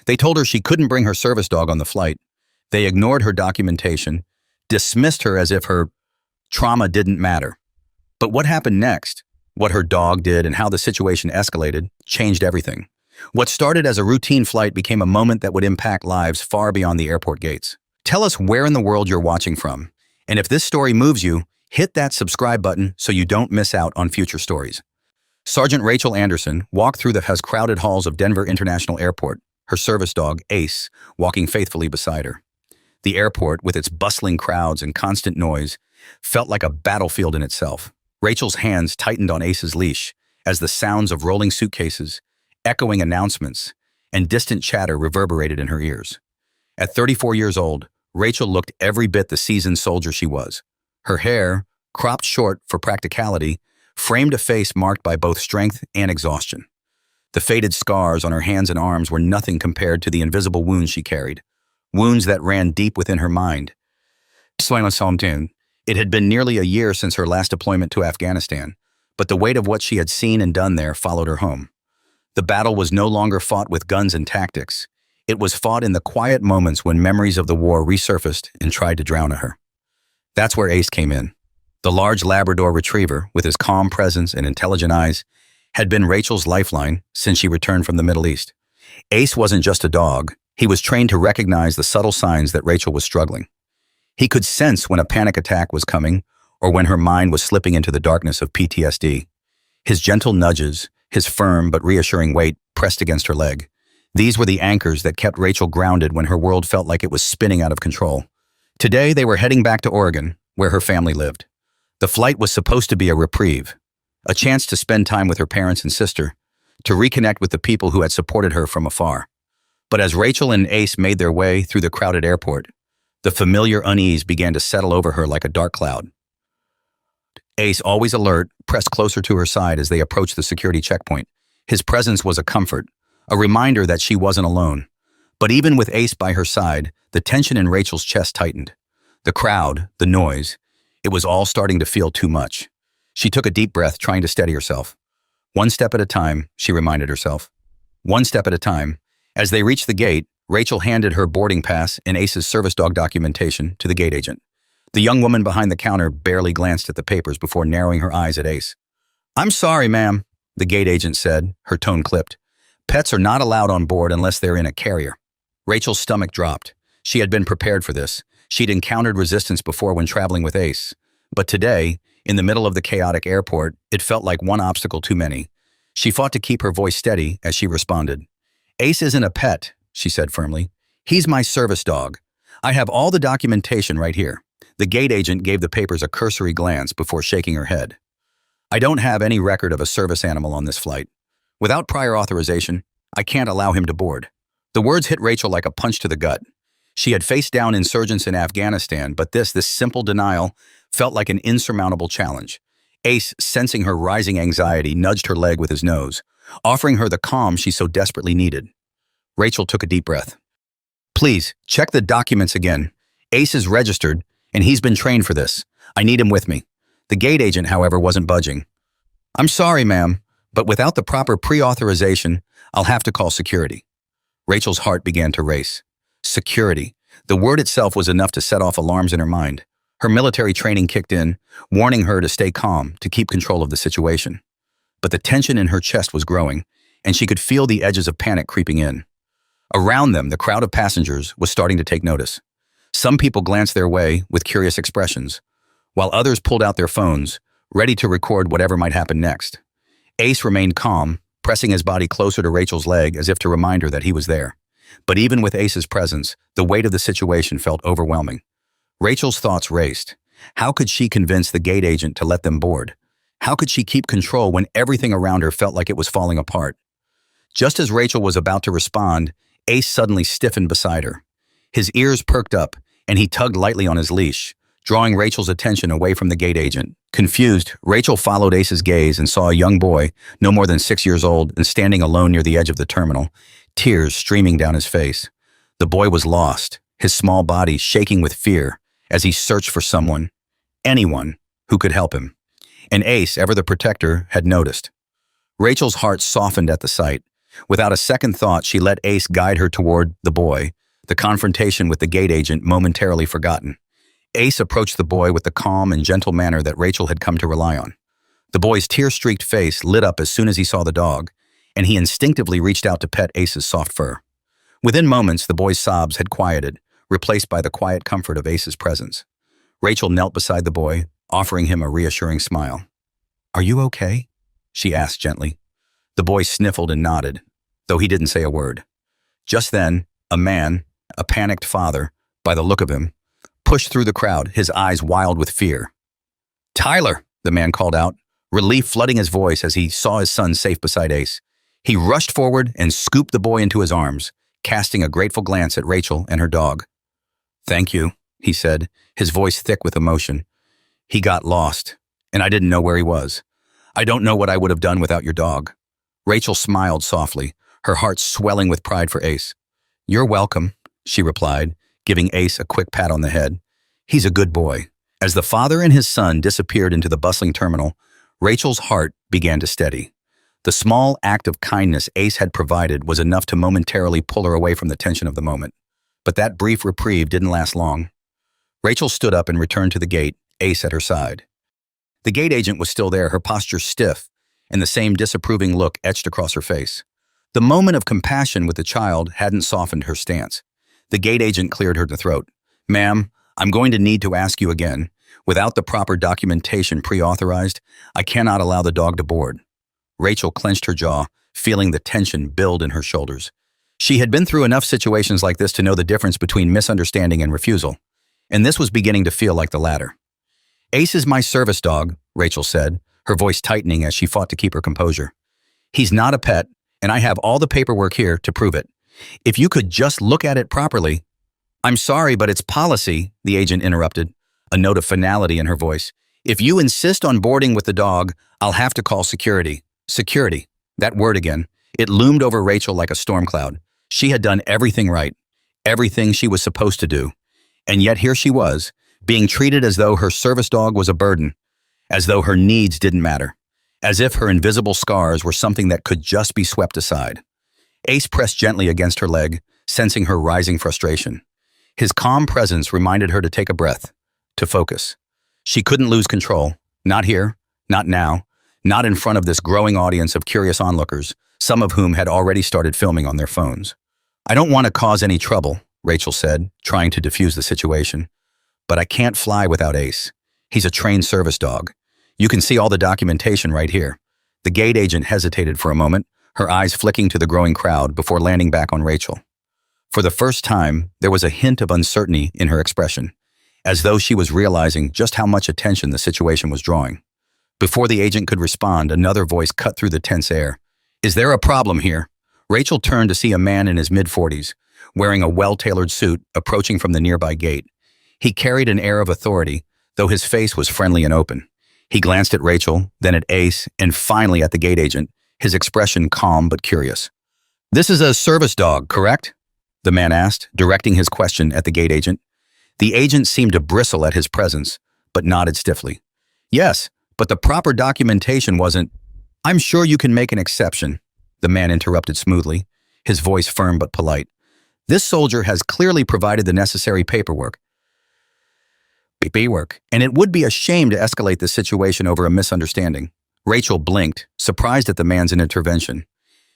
They told her she couldn't bring her service dog on the flight. They ignored her documentation, dismissed her as if her trauma didn't matter. But what happened next, what her dog did and how the situation escalated, changed everything. What started as a routine flight became a moment that would impact lives far beyond the airport gates. Tell us where in the world you're watching from. And if this story moves you, hit that subscribe button so you don't miss out on future stories. Sergeant Rachel Anderson walked through the crowded halls of Denver International Airport, her service dog, Ace, walking faithfully beside her. The airport, with its bustling crowds and constant noise, felt like a battlefield in itself. Rachel's hands tightened on Ace's leash as the sounds of rolling suitcases, echoing announcements, and distant chatter reverberated in her ears. At 34 years old, Rachel looked every bit the seasoned soldier she was. Her hair, cropped short for practicality, framed a face marked by both strength and exhaustion. The faded scars on her hands and arms were nothing compared to the invisible wounds she carried, wounds that ran deep within her mind. It had been nearly a year since her last deployment to Afghanistan, but the weight of what she had seen and done there followed her home. The battle was no longer fought with guns and tactics. It was fought in the quiet moments when memories of the war resurfaced and tried to drown her. That's where Ace came in. The large Labrador retriever, with his calm presence and intelligent eyes, had been Rachel's lifeline since she returned from the Middle East. Ace wasn't just a dog. He was trained to recognize the subtle signs that Rachel was struggling. He could sense when a panic attack was coming or when her mind was slipping into the darkness of PTSD. His gentle nudges, his firm but reassuring weight pressed against her leg. These were the anchors that kept Rachel grounded when her world felt like it was spinning out of control. Today, they were heading back to Oregon, where her family lived. The flight was supposed to be a reprieve, a chance to spend time with her parents and sister, to reconnect with the people who had supported her from afar. But as Rachel and Ace made their way through the crowded airport, the familiar unease began to settle over her like a dark cloud. Ace, always alert, pressed closer to her side as they approached the security checkpoint. His presence was a comfort, a reminder that she wasn't alone. But even with Ace by her side, the tension in Rachel's chest tightened. The crowd, the noise, it was all starting to feel too much. She took a deep breath, trying to steady herself. One step at a time, she reminded herself. One step at a time. As they reached the gate, Rachel handed her boarding pass and Ace's service dog documentation to the gate agent. The young woman behind the counter barely glanced at the papers before narrowing her eyes at Ace. "I'm sorry, ma'am," the gate agent said, her tone clipped. "Pets are not allowed on board unless they're in a carrier." Rachel's stomach dropped. She had been prepared for this. She'd encountered resistance before when traveling with Ace. But today, in the middle of the chaotic airport, it felt like one obstacle too many. She fought to keep her voice steady as she responded. "Ace isn't a pet," she said firmly. "He's my service dog. I have all the documentation right here." The gate agent gave the papers a cursory glance before shaking her head. "I don't have any record of a service animal on this flight. Without prior authorization, I can't allow him to board." The words hit Rachel like a punch to the gut. She had faced down insurgents in Afghanistan, but this simple denial felt like an insurmountable challenge. Ace, sensing her rising anxiety, nudged her leg with his nose, offering her the calm she so desperately needed. Rachel took a deep breath. "Please, check the documents again. Ace is registered, and he's been trained for this. I need him with me." The gate agent, however, wasn't budging. "I'm sorry, ma'am, but without the proper pre-authorization, I'll have to call security." Rachel's heart began to race. Security. The word itself was enough to set off alarms in her mind. Her military training kicked in, warning her to stay calm, to keep control of the situation. But the tension in her chest was growing, and she could feel the edges of panic creeping in. Around them, the crowd of passengers was starting to take notice. Some people glanced their way with curious expressions, while others pulled out their phones, ready to record whatever might happen next. Ace remained calm, pressing his body closer to Rachel's leg as if to remind her that he was there. But even with Ace's presence, the weight of the situation felt overwhelming. Rachel's thoughts raced. How could she convince the gate agent to let them board? How could she keep control when everything around her felt like it was falling apart? Just as Rachel was about to respond, Ace suddenly stiffened beside her. His ears perked up, and he tugged lightly on his leash, drawing Rachel's attention away from the gate agent. Confused, Rachel followed Ace's gaze and saw a young boy, no more than 6 years old, and standing alone near the edge of the terminal, tears streaming down his face. The boy was lost, his small body shaking with fear as he searched for someone, anyone, who could help him. And Ace, ever the protector, had noticed. Rachel's heart softened at the sight. Without a second thought, she let Ace guide her toward the boy, the confrontation with the gate agent momentarily forgotten. Ace approached the boy with the calm and gentle manner that Rachel had come to rely on. The boy's tear-streaked face lit up as soon as he saw the dog, and he instinctively reached out to pet Ace's soft fur. Within moments, the boy's sobs had quieted, replaced by the quiet comfort of Ace's presence. Rachel knelt beside the boy, offering him a reassuring smile. "Are you okay?" she asked gently. The boy sniffled and nodded, though he didn't say a word. Just then, a man, a panicked father, by the look of him, pushed through the crowd, his eyes wild with fear. "Tyler!" the man called out, relief flooding his voice as he saw his son safe beside Ace. He rushed forward and scooped the boy into his arms, casting a grateful glance at Rachel and her dog. "Thank you," he said, his voice thick with emotion. "He got lost, and I didn't know where he was. I don't know what I would have done without your dog." Rachel smiled softly, her heart swelling with pride for Ace. "You're welcome," she replied, giving Ace a quick pat on the head. "He's a good boy." As the father and his son disappeared into the bustling terminal, Rachel's heart began to steady. The small act of kindness Ace had provided was enough to momentarily pull her away from the tension of the moment. But that brief reprieve didn't last long. Rachel stood up and returned to the gate, Ace at her side. The gate agent was still there, her posture stiff, and the same disapproving look etched across her face. The moment of compassion with the child hadn't softened her stance. The gate agent cleared her throat. "Ma'am, I'm going to need to ask you again. Without the proper documentation pre-authorized, I cannot allow the dog to board." Rachel clenched her jaw, feeling the tension build in her shoulders. She had been through enough situations like this to know the difference between misunderstanding and refusal, and this was beginning to feel like the latter. "Ace is my service dog," Rachel said, her voice tightening as she fought to keep her composure. "He's not a pet, and I have all the paperwork here to prove it. If you could just look at it properly—" "I'm sorry, but it's policy," the agent interrupted, a note of finality in her voice. "If you insist on boarding with the dog, I'll have to call security." Security. That word again. It loomed over Rachel like a storm cloud. She had done everything right, everything she was supposed to do. And yet here she was, being treated as though her service dog was a burden, as though her needs didn't matter, as if her invisible scars were something that could just be swept aside. Ace pressed gently against her leg, sensing her rising frustration. His calm presence reminded her to take a breath, to focus. She couldn't lose control. Not here, not now, not in front of this growing audience of curious onlookers, some of whom had already started filming on their phones. "I don't want to cause any trouble," Rachel said, trying to defuse the situation. "But I can't fly without Ace. He's a trained service dog. You can see all the documentation right here." The gate agent hesitated for a moment, her eyes flicking to the growing crowd before landing back on Rachel. For the first time, there was a hint of uncertainty in her expression, as though she was realizing just how much attention the situation was drawing. Before the agent could respond, another voice cut through the tense air. "Is there a problem here?" Rachel turned to see a man in his mid-40s, wearing a well-tailored suit, approaching from the nearby gate. He carried an air of authority, though his face was friendly and open. He glanced at Rachel, then at Ace, and finally at the gate agent, his expression calm but curious. "This is a service dog, correct?" the man asked, directing his question at the gate agent. The agent seemed to bristle at his presence, but nodded stiffly. "Yes, but the proper documentation wasn't—" "I'm sure you can make an exception," the man interrupted smoothly, his voice firm but polite. "This soldier has clearly provided the necessary paperwork, and it would be a shame to escalate the situation over a misunderstanding." Rachel blinked, surprised at the man's intervention.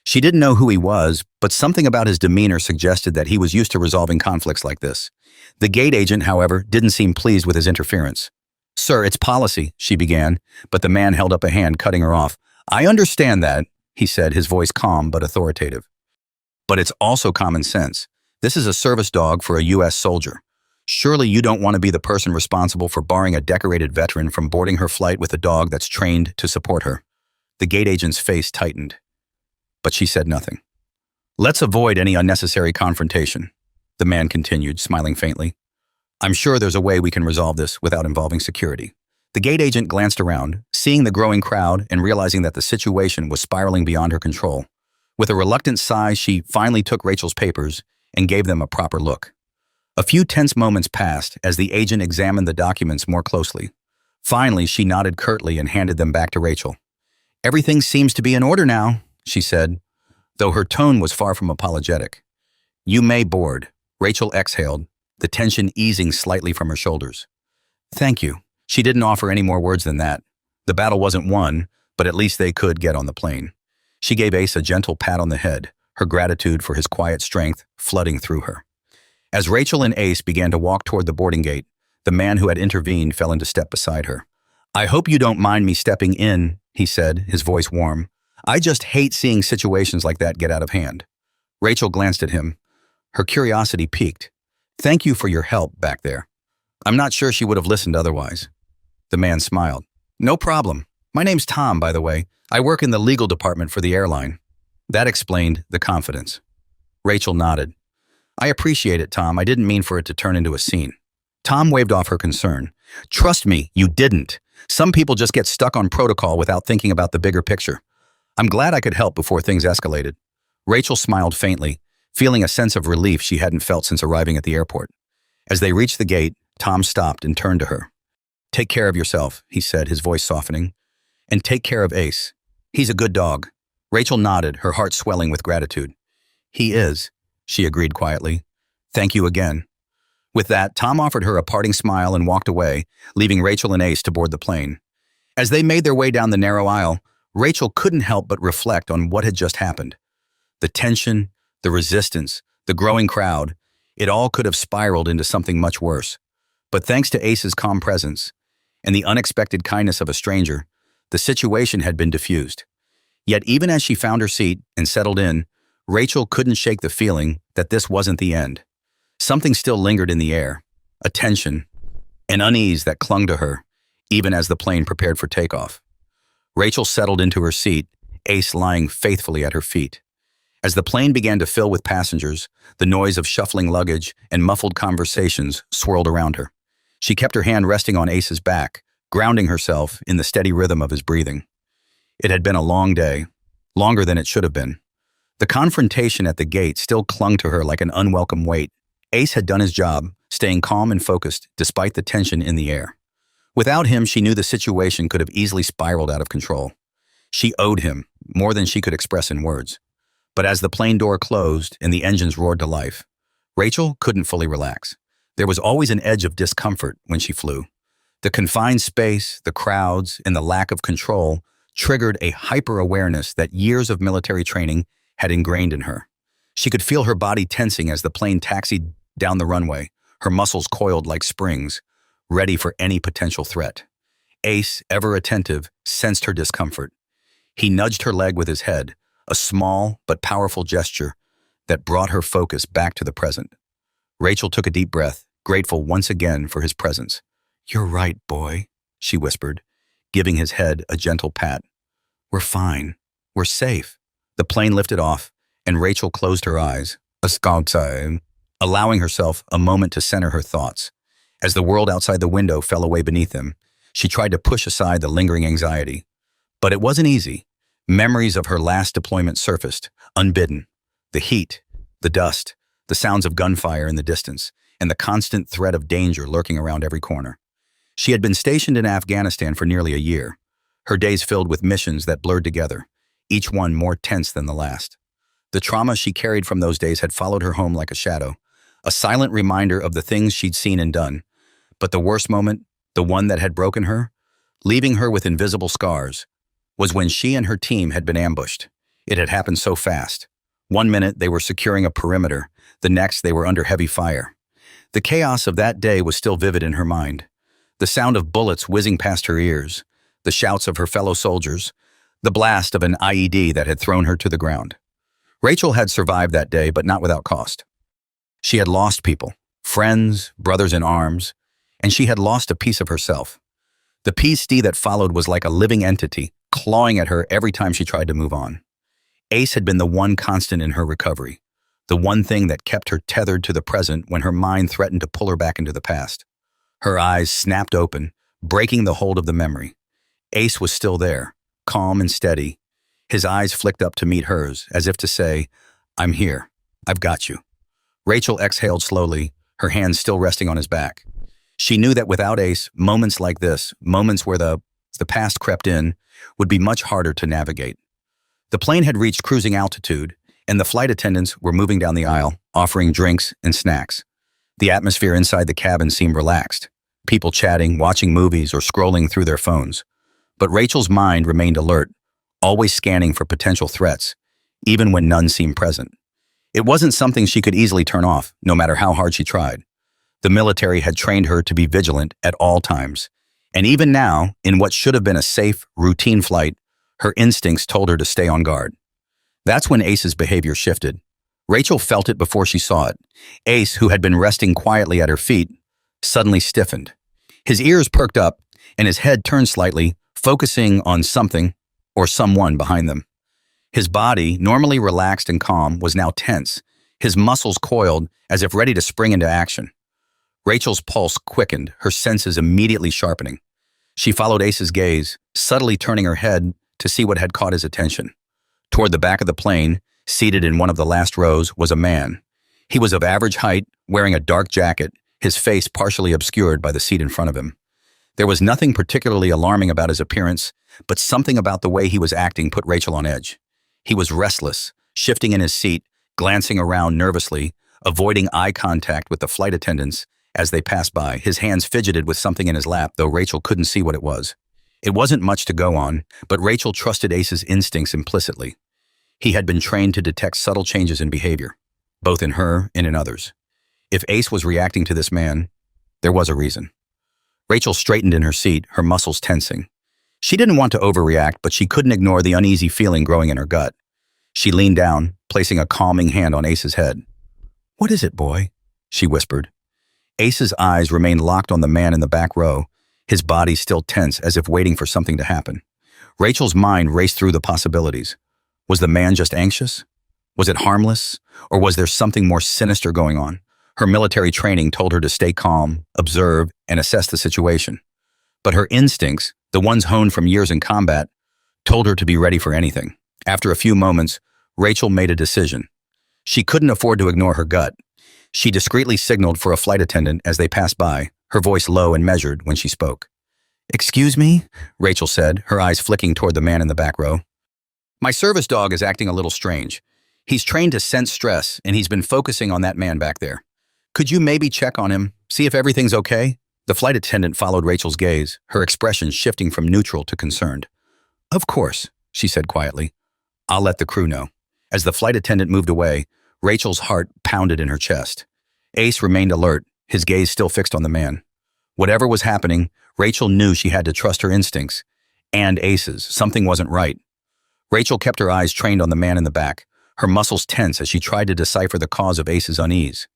She didn't know who he was, but something about his demeanor suggested that he was used to resolving conflicts like this. The gate agent, however, didn't seem pleased with his interference. "Sir, it's policy," she began, but the man held up a hand, cutting her off. "I understand that," he said, his voice calm but authoritative. "But it's also common sense. This is a service dog for a U.S. soldier. Surely you don't want to be the person responsible for barring a decorated veteran from boarding her flight with a dog that's trained to support her." The gate agent's face tightened, but she said nothing. "Let's avoid any unnecessary confrontation," the man continued, smiling faintly. "I'm sure there's a way we can resolve this without involving security." The gate agent glanced around, seeing the growing crowd and realizing that the situation was spiraling beyond her control. With a reluctant sigh, she finally took Rachel's papers and gave them a proper look. A few tense moments passed as the agent examined the documents more closely. Finally, she nodded curtly and handed them back to Rachel. "Everything seems to be in order now," she said. though her tone was far from apologetic. "You may board," Rachel exhaled, the tension easing slightly from her shoulders. "Thank you." She didn't offer any more words than that. The battle wasn't won, but at least they could get on the plane. She gave Ace a gentle pat on the head, her gratitude for his quiet strength flooding through her. As Rachel and Ace began to walk toward the boarding gate, the man who had intervened fell into step beside her. "I hope you don't mind me stepping in," he said, his voice warm. "I just hate seeing situations like that get out of hand." Rachel glanced at him. Her curiosity piqued. "Thank you for your help back there." I'm not sure she would have listened otherwise. The man smiled. "No problem. My name's Tom, by the way. I work in the legal department for the airline." That explained the confidence. Rachel nodded. "I appreciate it, Tom. I didn't mean for it to turn into a scene." Tom waved off her concern. "Trust me, you didn't. Some people just get stuck on protocol without thinking about the bigger picture. I'm glad I could help before things escalated." Rachel smiled faintly, feeling a sense of relief she hadn't felt since arriving at the airport. As they reached the gate, Tom stopped and turned to her. "Take care of yourself," he said, his voice softening. "And take care of Ace. He's a good dog." Rachel nodded, her heart swelling with gratitude. "He is," she agreed quietly. "Thank you again." With that, Tom offered her a parting smile and walked away, leaving Rachel and Ace to board the plane. As they made their way down the narrow aisle, Rachel couldn't help but reflect on what had just happened. The tension, the resistance, the growing crowd, it all could have spiraled into something much worse. But thanks to Ace's calm presence and the unexpected kindness of a stranger, the situation had been diffused. Yet even as she found her seat and settled in, Rachel couldn't shake the feeling that this wasn't the end. Something still lingered in the air, a tension, an unease that clung to her, even as the plane prepared for takeoff. Rachel settled into her seat, Ace lying faithfully at her feet. As the plane began to fill with passengers, the noise of shuffling luggage and muffled conversations swirled around her. She kept her hand resting on Ace's back, grounding herself in the steady rhythm of his breathing. It had been a long day, longer than it should have been. The confrontation at the gate still clung to her like an unwelcome weight. Ace had done his job, staying calm and focused despite the tension in the air. Without him, she knew the situation could have easily spiraled out of control. She owed him more than she could express in words. But as the plane door closed and the engines roared to life, Rachel couldn't fully relax. There was always an edge of discomfort when she flew. The confined space, the crowds, and the lack of control triggered a hyper-awareness that years of military training had ingrained in her. She could feel her body tensing as the plane taxied down the runway, her muscles coiled like springs, ready for any potential threat. Ace, ever attentive, sensed her discomfort. He nudged her leg with his head, a small but powerful gesture that brought her focus back to the present. Rachel took a deep breath, grateful once again for his presence. "You're right, boy," she whispered, giving his head a gentle pat. "We're fine. We're safe." The plane lifted off, and Rachel closed her eyes, allowing herself a moment to center her thoughts. As the world outside the window fell away beneath them, she tried to push aside the lingering anxiety. But it wasn't easy. Memories of her last deployment surfaced, unbidden. The heat, the dust, the sounds of gunfire in the distance, and the constant threat of danger lurking around every corner. She had been stationed in Afghanistan for nearly a year, her days filled with missions that blurred together, each one more tense than the last. The trauma she carried from those days had followed her home like a shadow, a silent reminder of the things she'd seen and done. But the worst moment, the one that had broken her, leaving her with invisible scars, was when she and her team had been ambushed. It had happened so fast. One minute they were securing a perimeter, the next they were under heavy fire. The chaos of that day was still vivid in her mind. The sound of bullets whizzing past her ears, the shouts of her fellow soldiers, the blast of an IED that had thrown her to the ground. Rachel had survived that day, but not without cost. She had lost people, friends, brothers in arms, and she had lost a piece of herself. The PTSD that followed was like a living entity, clawing at her every time she tried to move on. Ace had been the one constant in her recovery, the one thing that kept her tethered to the present when her mind threatened to pull her back into the past. Her eyes snapped open, breaking the hold of the memory. Ace was still there, calm and steady. His eyes flicked up to meet hers, as if to say, "I'm here. I've got you." Rachel exhaled slowly, her hands still resting on his back. She knew that without Ace, moments like this, moments where the past crept in, would be much harder to navigate. The plane had reached cruising altitude, and the flight attendants were moving down the aisle, offering drinks and snacks. The atmosphere inside the cabin seemed relaxed, people chatting, watching movies, or scrolling through their phones. But Rachel's mind remained alert, always scanning for potential threats, even when none seemed present. It wasn't something she could easily turn off, no matter how hard she tried. The military had trained her to be vigilant at all times. And even now, in what should have been a safe, routine flight, her instincts told her to stay on guard. That's when Ace's behavior shifted. Rachel felt it before she saw it. Ace, who had been resting quietly at her feet, suddenly stiffened. His ears perked up, and his head turned slightly, focusing on something or someone behind them. His body, normally relaxed and calm, was now tense, his muscles coiled as if ready to spring into action. Rachel's pulse quickened, her senses immediately sharpening. She followed Ace's gaze, subtly turning her head to see what had caught his attention. Toward the back of the plane, seated in one of the last rows, was a man. He was of average height, wearing a dark jacket, his face partially obscured by the seat in front of him. There was nothing particularly alarming about his appearance, but something about the way he was acting put Rachel on edge. He was restless, shifting in his seat, glancing around nervously, avoiding eye contact with the flight attendants as they passed by. His hands fidgeted with something in his lap, though Rachel couldn't see what it was. It wasn't much to go on, but Rachel trusted Ace's instincts implicitly. He had been trained to detect subtle changes in behavior, both in her and in others. If Ace was reacting to this man, there was a reason. Rachel straightened in her seat, her muscles tensing. She didn't want to overreact, but she couldn't ignore the uneasy feeling growing in her gut. She leaned down, placing a calming hand on Ace's head. "What is it, boy?" she whispered. Ace's eyes remained locked on the man in the back row, his body still tense as if waiting for something to happen. Rachel's mind raced through the possibilities. Was the man just anxious? Was it harmless? Or was there something more sinister going on? Her military training told her to stay calm, observe, and assess the situation. But her instincts, the ones honed from years in combat, told her to be ready for anything. After a few moments, Rachel made a decision. She couldn't afford to ignore her gut. She discreetly signaled for a flight attendant as they passed by, her voice low and measured when she spoke. "Excuse me?" Rachel said, her eyes flicking toward the man in the back row. "My service dog is acting a little strange. He's trained to sense stress, and he's been focusing on that man back there. Could you maybe check on him, see if everything's okay?" The flight attendant followed Rachel's gaze, her expression shifting from neutral to concerned. "Of course," she said quietly. "I'll let the crew know." As the flight attendant moved away, Rachel's heart pounded in her chest. Ace remained alert, his gaze still fixed on the man. Whatever was happening, Rachel knew she had to trust her instincts. And Ace's. Something wasn't right. Rachel kept her eyes trained on the man in the back, her muscles tense as she tried to decipher the cause of Ace's unease.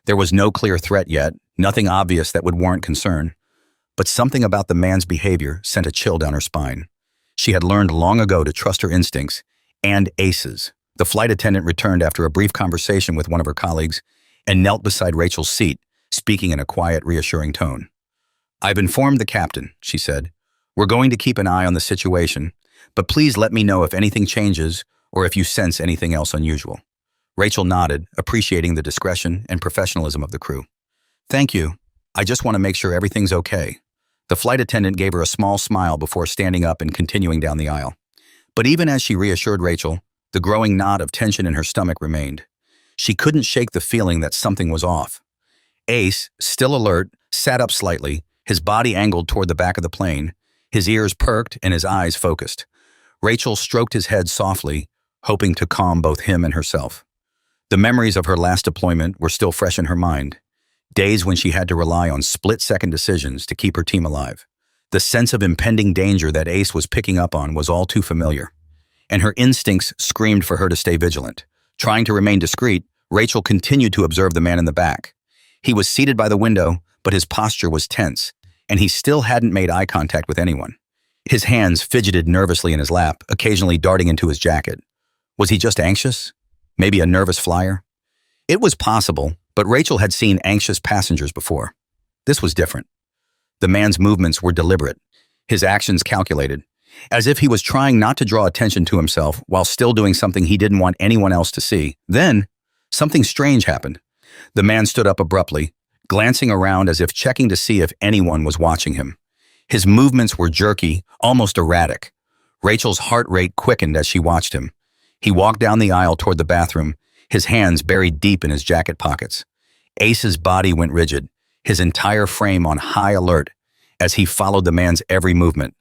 There was no clear threat yet, nothing obvious that would warrant concern. But something about the man's behavior sent a chill down her spine. She had learned long ago to trust her instincts, and Ace's. The flight attendant returned after a brief conversation with one of her colleagues and knelt beside Rachel's seat, speaking in a quiet, reassuring tone. "I've informed the captain," she said. "We're going to keep an eye on the situation, but please let me know if anything changes or if you sense anything else unusual." Rachel nodded, appreciating the discretion and professionalism of the crew. "Thank you. I just want to make sure everything's okay." The flight attendant gave her a small smile before standing up and continuing down the aisle. But even as she reassured Rachel, the growing knot of tension in her stomach remained. She couldn't shake the feeling that something was off. Ace, still alert, sat up slightly, his body angled toward the back of the plane, his ears perked and his eyes focused. Rachel stroked his head softly, hoping to calm both him and herself. The memories of her last deployment were still fresh in her mind, days when she had to rely on split-second decisions to keep her team alive. The sense of impending danger that Ace was picking up on was all too familiar, and her instincts screamed for her to stay vigilant. Trying to remain discreet, Rachel continued to observe the man in the back. He was seated by the window, but his posture was tense, and he still hadn't made eye contact with anyone. His hands fidgeted nervously in his lap, occasionally darting into his jacket. Was he just anxious? Maybe a nervous flyer? It was possible, but Rachel had seen anxious passengers before. This was different. The man's movements were deliberate, his actions calculated, as if he was trying not to draw attention to himself while still doing something he didn't want anyone else to see. Then, something strange happened. The man stood up abruptly, glancing around as if checking to see if anyone was watching him. His movements were jerky, almost erratic. Rachel's heart rate quickened as she watched him. He walked down the aisle toward the bathroom, his hands buried deep in his jacket pockets. Ace's body went rigid, his entire frame on high alert as he followed the man's every movement.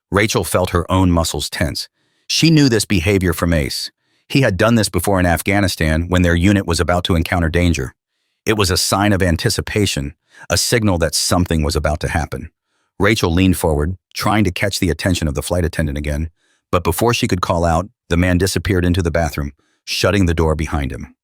Rachel felt her own muscles tense. She knew this behavior from Ace. He had done this before in Afghanistan when their unit was about to encounter danger. It was a sign of anticipation, a signal that something was about to happen. Rachel leaned forward, trying to catch the attention of the flight attendant again, but before she could call out, the man disappeared into the bathroom, shutting the door behind him.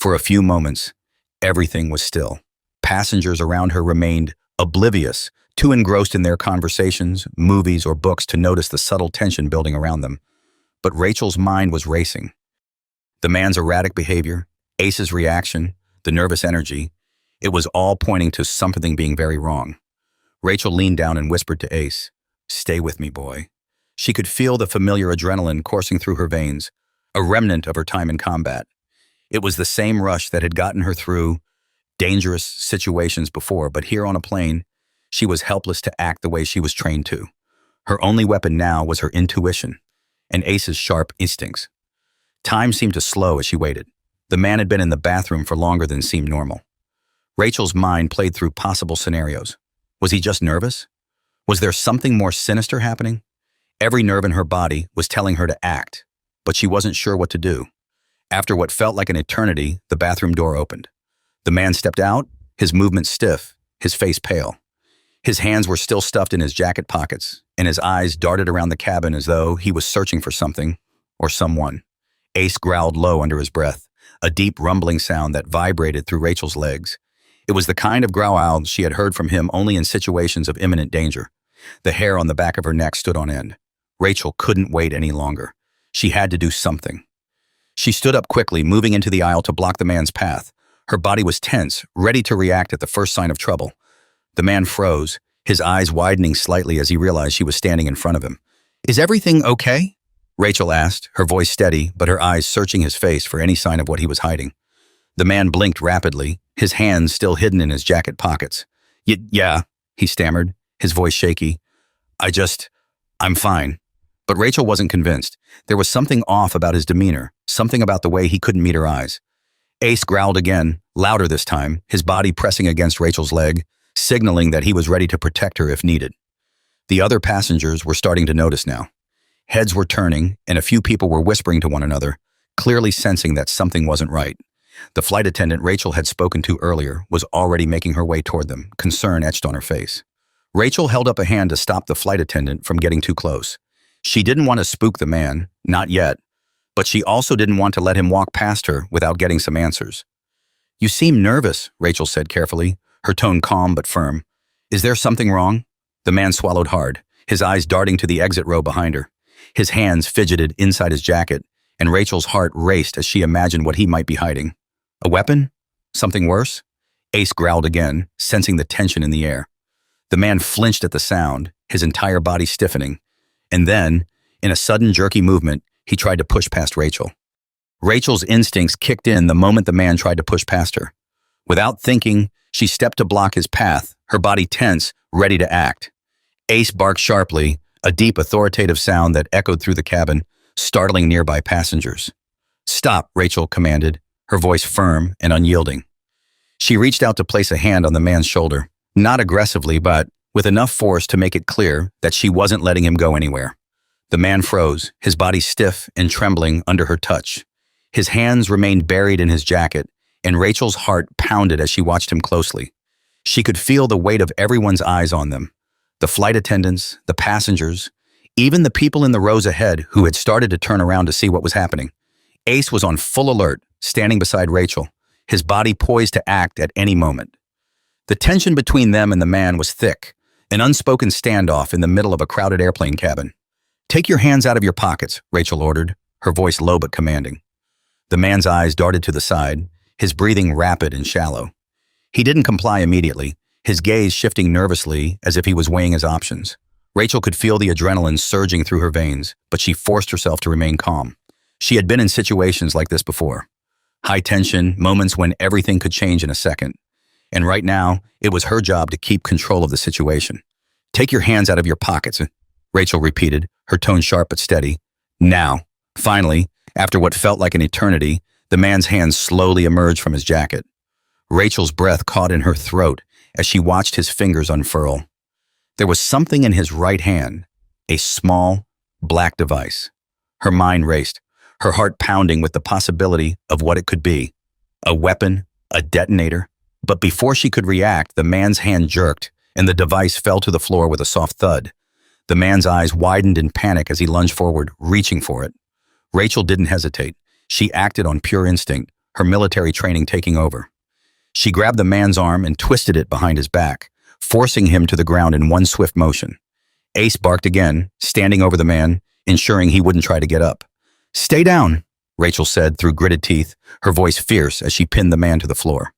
For a few moments, everything was still. Passengers around her remained oblivious, too engrossed in their conversations, movies, or books to notice the subtle tension building around them. But Rachel's mind was racing. The man's erratic behavior, Ace's reaction, the nervous energy, it was all pointing to something being very wrong. Rachel leaned down and whispered to Ace, "Stay with me, boy." She could feel the familiar adrenaline coursing through her veins, a remnant of her time in combat. It was the same rush that had gotten her through dangerous situations before, but here on a plane, she was helpless to act the way she was trained to. Her only weapon now was her intuition and Ace's sharp instincts. Time seemed to slow as she waited. The man had been in the bathroom for longer than seemed normal. Rachel's mind played through possible scenarios. Was he just nervous? Was there something more sinister happening? Every nerve in her body was telling her to act, but she wasn't sure what to do. After what felt like an eternity, the bathroom door opened. The man stepped out, his movements stiff, his face pale. His hands were still stuffed in his jacket pockets, and his eyes darted around the cabin as though he was searching for something or someone. Ace growled low under his breath, a deep rumbling sound that vibrated through Rachel's legs. It was the kind of growl she had heard from him only in situations of imminent danger. The hair on the back of her neck stood on end. Rachel couldn't wait any longer. She had to do something. She stood up quickly, moving into the aisle to block the man's path. Her body was tense, ready to react at the first sign of trouble. The man froze, his eyes widening slightly as he realized she was standing in front of him. "Is everything okay?" Rachel asked, her voice steady, but her eyes searching his face for any sign of what he was hiding. The man blinked rapidly, his hands still hidden in his jacket pockets. Yeah, he stammered, his voice shaky. I'm fine." But Rachel wasn't convinced. There was something off about his demeanor, something about the way he couldn't meet her eyes. Ace growled again, louder this time, his body pressing against Rachel's leg, signaling that he was ready to protect her if needed. The other passengers were starting to notice now. Heads were turning, and a few people were whispering to one another, clearly sensing that something wasn't right. The flight attendant Rachel had spoken to earlier was already making her way toward them, concern etched on her face. Rachel held up a hand to stop the flight attendant from getting too close. She didn't want to spook the man, not yet, but she also didn't want to let him walk past her without getting some answers. "You seem nervous," Rachel said carefully, her tone calm but firm. "Is there something wrong?" The man swallowed hard, his eyes darting to the exit row behind her. His hands fidgeted inside his jacket, and Rachel's heart raced as she imagined what he might be hiding. A weapon? Something worse? Ace growled again, sensing the tension in the air. The man flinched at the sound, his entire body stiffening, and then, in a sudden jerky movement, he tried to push past Rachel. Rachel's instincts kicked in the moment the man tried to push past her. Without thinking, she stepped to block his path, her body tense, ready to act. Ace barked sharply, a deep authoritative sound that echoed through the cabin, startling nearby passengers. "Stop," Rachel commanded, her voice firm and unyielding. She reached out to place a hand on the man's shoulder, not aggressively, but with enough force to make it clear that she wasn't letting him go anywhere. The man froze, his body stiff and trembling under her touch. His hands remained buried in his jacket, and Rachel's heart pounded as she watched him closely. She could feel the weight of everyone's eyes on them. The flight attendants, the passengers, even the people in the rows ahead who had started to turn around to see what was happening. Ace was on full alert, standing beside Rachel, his body poised to act at any moment. The tension between them and the man was thick, an unspoken standoff in the middle of a crowded airplane cabin. "Take your hands out of your pockets," Rachel ordered, her voice low but commanding. The man's eyes darted to the side, his breathing rapid and shallow. He didn't comply immediately, his gaze shifting nervously as if he was weighing his options. Rachel could feel the adrenaline surging through her veins, but she forced herself to remain calm. She had been in situations like this before. High tension, moments when everything could change in a second. And right now, it was her job to keep control of the situation. "Take your hands out of your pockets," Rachel repeated, her tone sharp but steady. "Now." Finally, After what felt like an eternity, the man's hands slowly emerged from his jacket. Rachel's breath caught in her throat as she watched his fingers unfurl. There was something in his right hand, a small, black device. Her mind raced, her heart pounding with the possibility of what it could be. A weapon, a detonator. But before she could react, the man's hand jerked, and the device fell to the floor with a soft thud. The man's eyes widened in panic as he lunged forward, reaching for it. Rachel didn't hesitate. She acted on pure instinct, her military training taking over. She grabbed the man's arm and twisted it behind his back, forcing him to the ground in one swift motion. Ace barked again, standing over the man, ensuring he wouldn't try to get up. "Stay down," Rachel said through gritted teeth, her voice fierce as she pinned the man to the floor.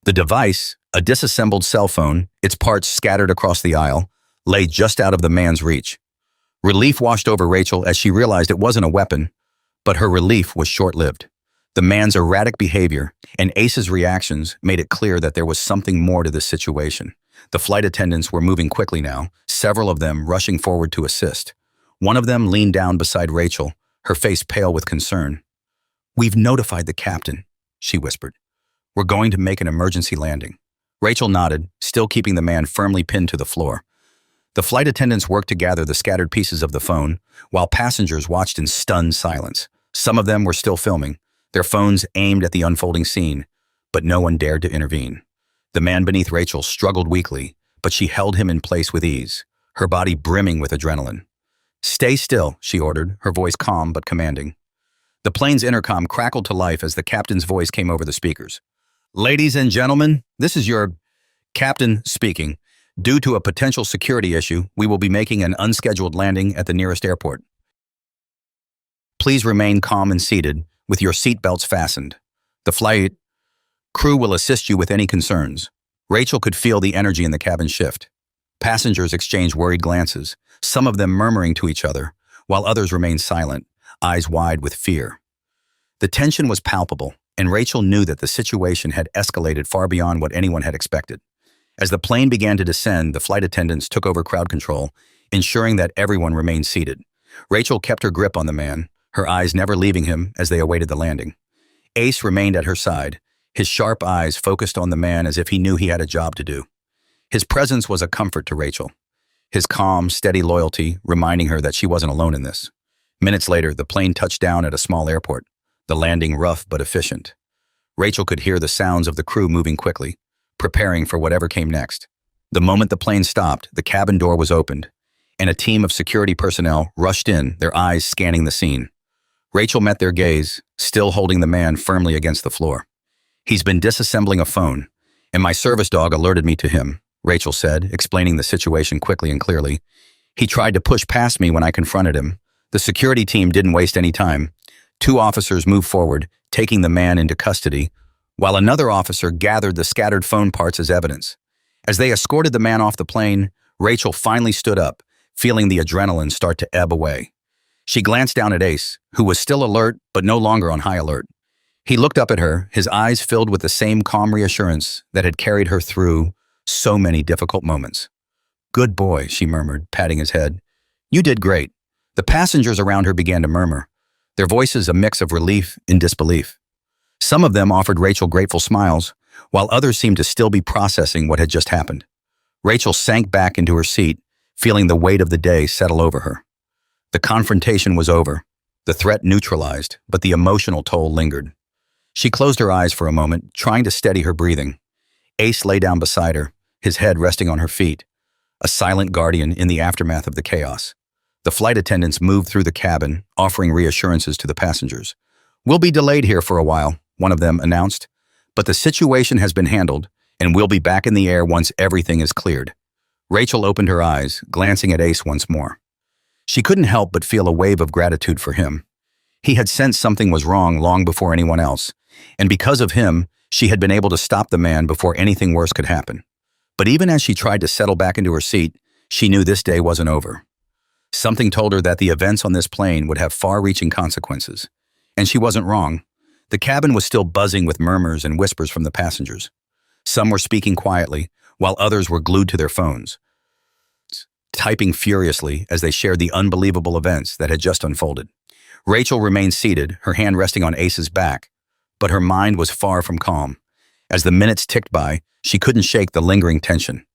The device, a disassembled cell phone, its parts scattered across the aisle, lay just out of the man's reach. Relief washed over Rachel as she realized it wasn't a weapon, but her relief was short-lived. The man's erratic behavior and Ace's reactions made it clear that there was something more to this situation. The flight attendants were moving quickly now, several of them rushing forward to assist. One of them leaned down beside Rachel, her face pale with concern. "We've notified the captain," she whispered. "We're going to make an emergency landing." Rachel nodded, still keeping the man firmly pinned to the floor. The flight attendants worked to gather the scattered pieces of the phone, while passengers watched in stunned silence. Some of them were still filming, their phones aimed at the unfolding scene, but no one dared to intervene. The man beneath Rachel struggled weakly, but she held him in place with ease, her body brimming with adrenaline. "Stay still," she ordered, her voice calm but commanding. The plane's intercom crackled to life as the captain's voice came over the speakers. "Ladies and gentlemen, this is your captain speaking. Due to a potential security issue, we will be making an unscheduled landing at the nearest airport. Please remain calm and seated, with your seatbelts fastened. The flight crew will assist you with any concerns." Rachel could feel the energy in the cabin shift. Passengers exchanged worried glances, some of them murmuring to each other, while others remained silent, eyes wide with fear. The tension was palpable, and Rachel knew that the situation had escalated far beyond what anyone had expected. As the plane began to descend, the flight attendants took over crowd control, ensuring that everyone remained seated. Rachel kept her grip on the man, her eyes never leaving him as they awaited the landing. Ace remained at her side, his sharp eyes focused on the man as if he knew he had a job to do. His presence was a comfort to Rachel, his calm, steady loyalty reminding her that she wasn't alone in this. Minutes later, the plane touched down at a small airport, the landing rough but efficient. Rachel could hear the sounds of the crew moving quickly, preparing for whatever came next. The moment the plane stopped, the cabin door was opened, and a team of security personnel rushed in, their eyes scanning the scene. Rachel met their gaze, still holding the man firmly against the floor. "He's been disassembling a phone, and my service dog alerted me to him," Rachel said, explaining the situation quickly and clearly. "He tried to push past me when I confronted him. The security team didn't waste any time. 2 officers moved forward, taking the man into custody, while another officer gathered the scattered phone parts as evidence. As they escorted the man off the plane, Rachel finally stood up, feeling the adrenaline start to ebb away. She glanced down at Ace, who was still alert but no longer on high alert. He looked up at her, his eyes filled with the same calm reassurance that had carried her through so many difficult moments. "Good boy," she murmured, patting his head. "You did great." The passengers around her began to murmur, their voices a mix of relief and disbelief. Some of them offered Rachel grateful smiles, while others seemed to still be processing what had just happened. Rachel sank back into her seat, feeling the weight of the day settle over her. The confrontation was over, the threat neutralized, but the emotional toll lingered. She closed her eyes for a moment, trying to steady her breathing. Ace lay down beside her, his head resting on her feet, a silent guardian in the aftermath of the chaos. The flight attendants moved through the cabin, offering reassurances to the passengers. "We'll be delayed here for a while," one of them announced, "but the situation has been handled, and we'll be back in the air once everything is cleared." Rachel opened her eyes, glancing at Ace once more. She couldn't help but feel a wave of gratitude for him. He had sensed something was wrong long before anyone else, and because of him, she had been able to stop the man before anything worse could happen. But even as she tried to settle back into her seat, she knew this day wasn't over. Something told her that the events on this plane would have far-reaching consequences. And she wasn't wrong. The cabin was still buzzing with murmurs and whispers from the passengers. Some were speaking quietly, while others were glued to their phones, typing furiously as they shared the unbelievable events that had just unfolded. Rachel remained seated, her hand resting on Ace's back, but her mind was far from calm. As the minutes ticked by, she couldn't shake the lingering tension.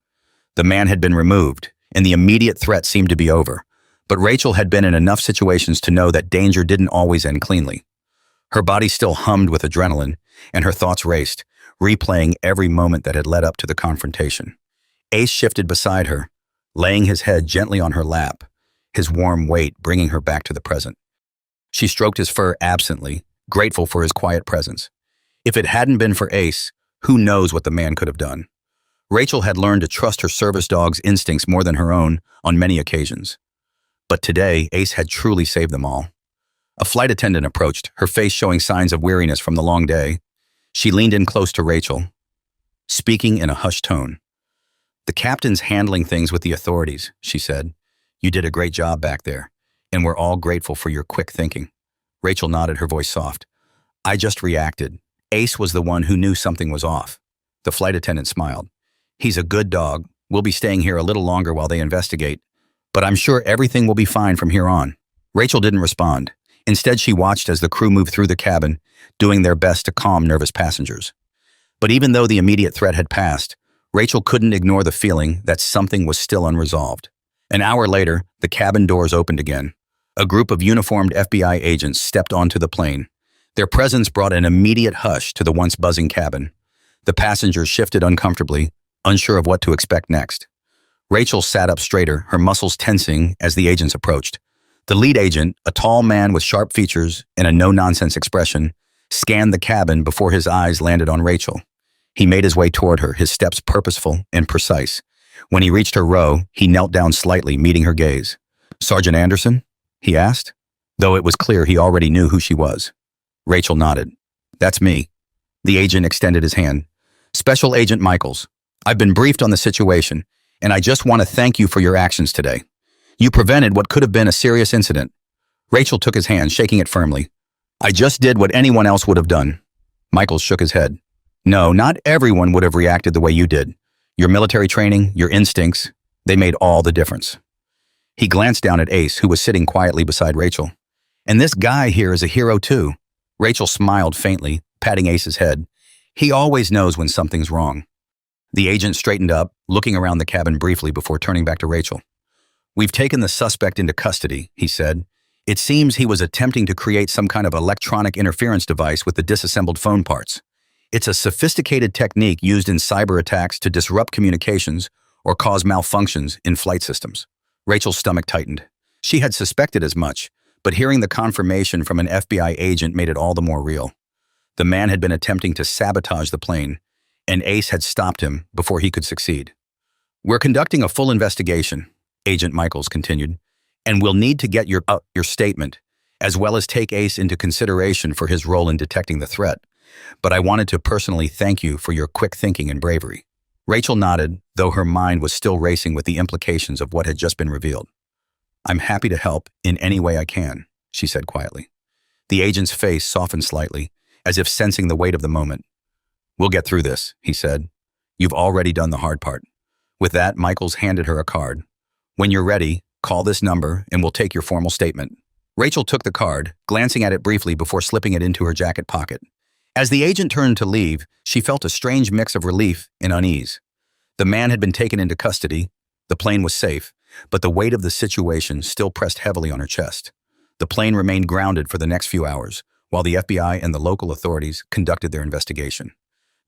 The man had been removed, and the immediate threat seemed to be over, but Rachel had been in enough situations to know that danger didn't always end cleanly. Her body still hummed with adrenaline, and her thoughts raced, replaying every moment that had led up to the confrontation. Ace shifted beside her, laying his head gently on her lap, his warm weight bringing her back to the present. She stroked his fur absently, grateful for his quiet presence. If it hadn't been for Ace, who knows what the man could have done? Rachel had learned to trust her service dog's instincts more than her own on many occasions. But today, Ace had truly saved them all. A flight attendant approached, her face showing signs of weariness from the long day. She leaned in close to Rachel, speaking in a hushed tone. "The captain's handling things with the authorities," she said. "You did a great job back there, and we're all grateful for your quick thinking." Rachel nodded, her voice soft. "I just reacted. Ace was the one who knew something was off." The flight attendant smiled. "He's a good dog. We'll be staying here a little longer while they investigate, but I'm sure everything will be fine from here on." Rachel didn't respond. Instead, she watched as the crew moved through the cabin, doing their best to calm nervous passengers. But even though the immediate threat had passed, Rachel couldn't ignore the feeling that something was still unresolved. An hour later, the cabin doors opened again. A group of uniformed FBI agents stepped onto the plane. Their presence brought an immediate hush to the once buzzing cabin. The passengers shifted uncomfortably, unsure of what to expect next. Rachel sat up straighter, her muscles tensing as the agents approached. The lead agent, a tall man with sharp features and a no-nonsense expression, scanned the cabin before his eyes landed on Rachel. He made his way toward her, his steps purposeful and precise. When he reached her row, he knelt down slightly, meeting her gaze. "Sergeant Anderson?" he asked, though it was clear he already knew who she was. Rachel nodded. "That's me." The agent extended his hand. "Special Agent Michaels, I've been briefed on the situation, and I just want to thank you for your actions today. You prevented what could have been a serious incident." Rachel took his hand, shaking it firmly. "I just did what anyone else would have done." Michaels shook his head. "No, not everyone would have reacted the way you did. Your military training, your instincts, they made all the difference." He glanced down at Ace, who was sitting quietly beside Rachel. "And this guy here is a hero too." Rachel smiled faintly, patting Ace's head. "He always knows when something's wrong." The agent straightened up, looking around the cabin briefly before turning back to Rachel. "We've taken the suspect into custody," he said. "It seems he was attempting to create some kind of electronic interference device with the disassembled phone parts. It's a sophisticated technique used in cyber attacks to disrupt communications or cause malfunctions in flight systems." Rachel's stomach tightened. She had suspected as much, but hearing the confirmation from an FBI agent made it all the more real. The man had been attempting to sabotage the plane, and Ace had stopped him before he could succeed. "We're conducting a full investigation," Agent Michaels continued, "and we'll need to get your statement, as well as take Ace into consideration for his role in detecting the threat. But I wanted to personally thank you for your quick thinking and bravery." Rachel nodded, though her mind was still racing with the implications of what had just been revealed. "I'm happy to help in any way I can," she said quietly. The agent's face softened slightly, as if sensing the weight of the moment. "We'll get through this," he said. "You've already done the hard part." With that, Michaels handed her a card. "When you're ready, call this number and we'll take your formal statement." Rachel took the card, glancing at it briefly before slipping it into her jacket pocket. As the agent turned to leave, she felt a strange mix of relief and unease. The man had been taken into custody, the plane was safe, but the weight of the situation still pressed heavily on her chest. The plane remained grounded for the next few hours, while the FBI and the local authorities conducted their investigation.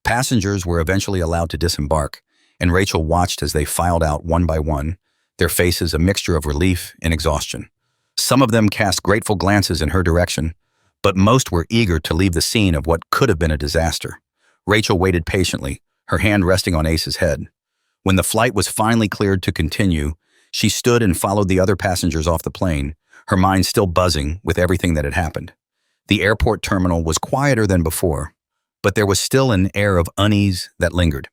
Passengers were eventually allowed to disembark, and Rachel watched as they filed out one by one, their faces a mixture of relief and exhaustion. Some of them cast grateful glances in her direction, but most were eager to leave the scene of what could have been a disaster. Rachel waited patiently, her hand resting on Ace's head. When the flight was finally cleared to continue, she stood and followed the other passengers off the plane, her mind still buzzing with everything that had happened. The airport terminal was quieter than before, but there was still an air of unease that lingered.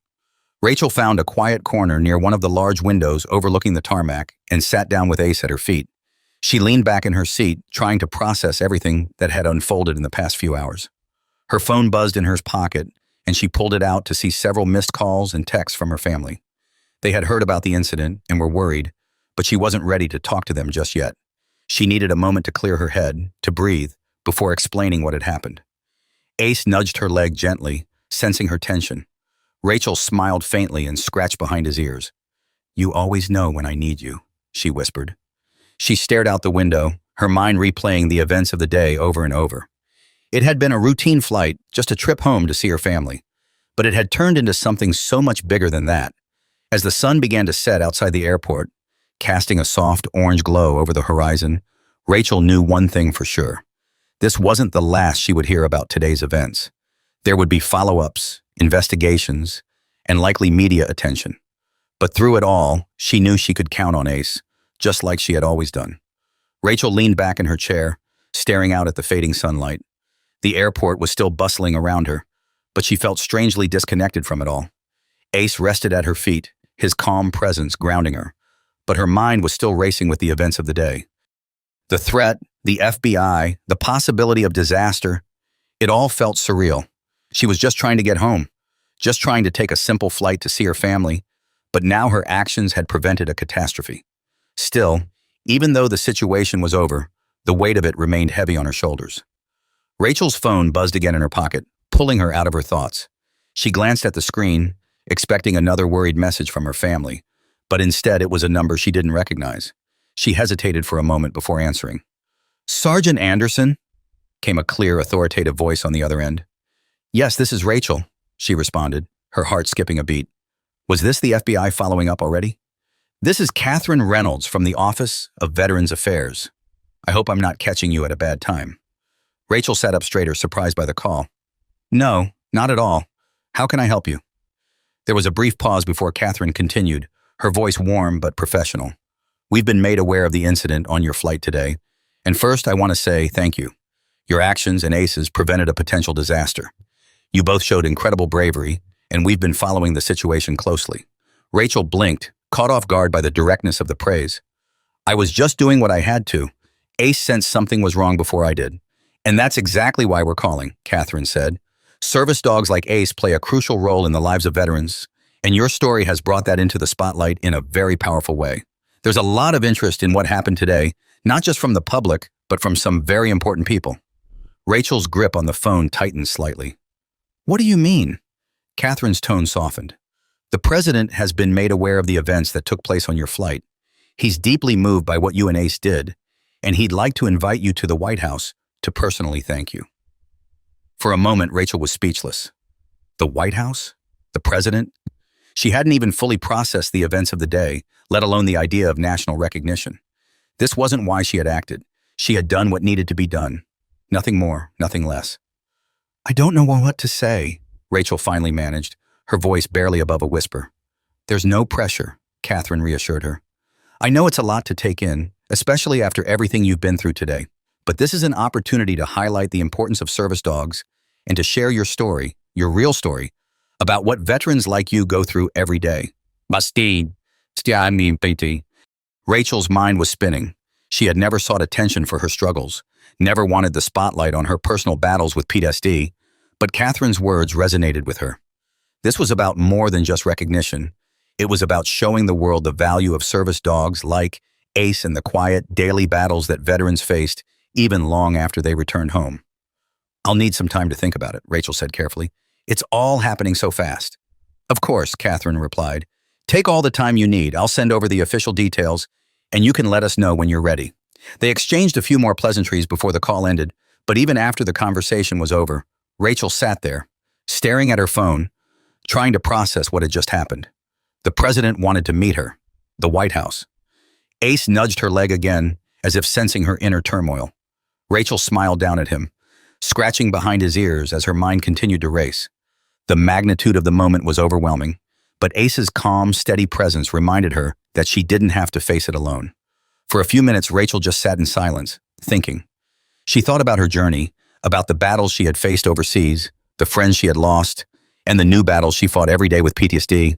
Rachel found a quiet corner near one of the large windows overlooking the tarmac and sat down with Ace at her feet. She leaned back in her seat, trying to process everything that had unfolded in the past few hours. Her phone buzzed in her pocket, and she pulled it out to see several missed calls and texts from her family. They had heard about the incident and were worried, but she wasn't ready to talk to them just yet. She needed a moment to clear her head, to breathe, before explaining what had happened. Ace nudged her leg gently, sensing her tension. Rachel smiled faintly and scratched behind his ears. "You always know when I need you," she whispered. She stared out the window, her mind replaying the events of the day over and over. It had been a routine flight, just a trip home to see her family. But it had turned into something so much bigger than that. As the sun began to set outside the airport, casting a soft orange glow over the horizon, Rachel knew one thing for sure. This wasn't the last she would hear about today's events. There would be follow-ups, investigations, and likely media attention. But through it all, she knew she could count on Ace, just like she had always done. Rachel leaned back in her chair, staring out at the fading sunlight. The airport was still bustling around her, but she felt strangely disconnected from it all. Ace rested at her feet, his calm presence grounding her, but her mind was still racing with the events of the day. The threat, the FBI, the possibility of disaster, it all felt surreal. She was just trying to get home, just trying to take a simple flight to see her family, but now her actions had prevented a catastrophe. Still, even though the situation was over, the weight of it remained heavy on her shoulders. Rachel's phone buzzed again in her pocket, pulling her out of her thoughts. She glanced at the screen, expecting another worried message from her family, but instead it was a number she didn't recognize. She hesitated for a moment before answering. "Sergeant Anderson?" came a clear, authoritative voice on the other end. "Yes, this is Rachel," she responded, her heart skipping a beat. Was this the FBI following up already? "This is Catherine Reynolds from the Office of Veterans Affairs. I hope I'm not catching you at a bad time." Rachel sat up straighter, surprised by the call. "No, not at all. How can I help you?" There was a brief pause before Catherine continued, her voice warm but professional. "We've been made aware of the incident on your flight today, and first I want to say thank you. Your actions and Ace's prevented a potential disaster. You both showed incredible bravery, and we've been following the situation closely." Rachel blinked, caught off guard by the directness of the praise. "I was just doing what I had to. Ace sensed something was wrong before I did. And that's exactly why we're calling," Catherine said. "Service dogs like Ace play a crucial role in the lives of veterans, and your story has brought that into the spotlight in a very powerful way. There's a lot of interest in what happened today, not just from the public, but from some very important people." Rachel's grip on the phone tightened slightly. "What do you mean?" Catherine's tone softened. "The president has been made aware of the events that took place on your flight. He's deeply moved by what you and Ace did, and he'd like to invite you to the White House to personally thank you." For a moment, Rachel was speechless. The White House? The president? She hadn't even fully processed the events of the day, let alone the idea of national recognition. This wasn't why she had acted. She had done what needed to be done. Nothing more, nothing less. "I don't know what to say," Rachel finally managed, her voice barely above a whisper. "There's no pressure," Catherine reassured her. "I know it's a lot to take in, especially after everything you've been through today. But this is an opportunity to highlight the importance of service dogs and to share your story, your real story, about what veterans like you go through every day." Rachel's mind was spinning. She had never sought attention for her struggles, never wanted the spotlight on her personal battles with PTSD, but Catherine's words resonated with her. This was about more than just recognition. It was about showing the world the value of service dogs like Ace and the quiet, daily battles that veterans faced even long after they returned home. "I'll need some time to think about it," Rachel said carefully. "It's all happening so fast." "Of course," Catherine replied. "Take all the time you need. I'll send over the official details, and you can let us know when you're ready." They exchanged a few more pleasantries before the call ended, but even after the conversation was over, Rachel sat there, staring at her phone, trying to process what had just happened. The president wanted to meet her. The White House. Ace nudged her leg again, as if sensing her inner turmoil. Rachel smiled down at him, scratching behind his ears as her mind continued to race. The magnitude of the moment was overwhelming, but Ace's calm, steady presence reminded her that she didn't have to face it alone. For a few minutes, Rachel just sat in silence, thinking. She thought about her journey, about the battles she had faced overseas, the friends she had lost, and the new battles she fought every day with PTSD.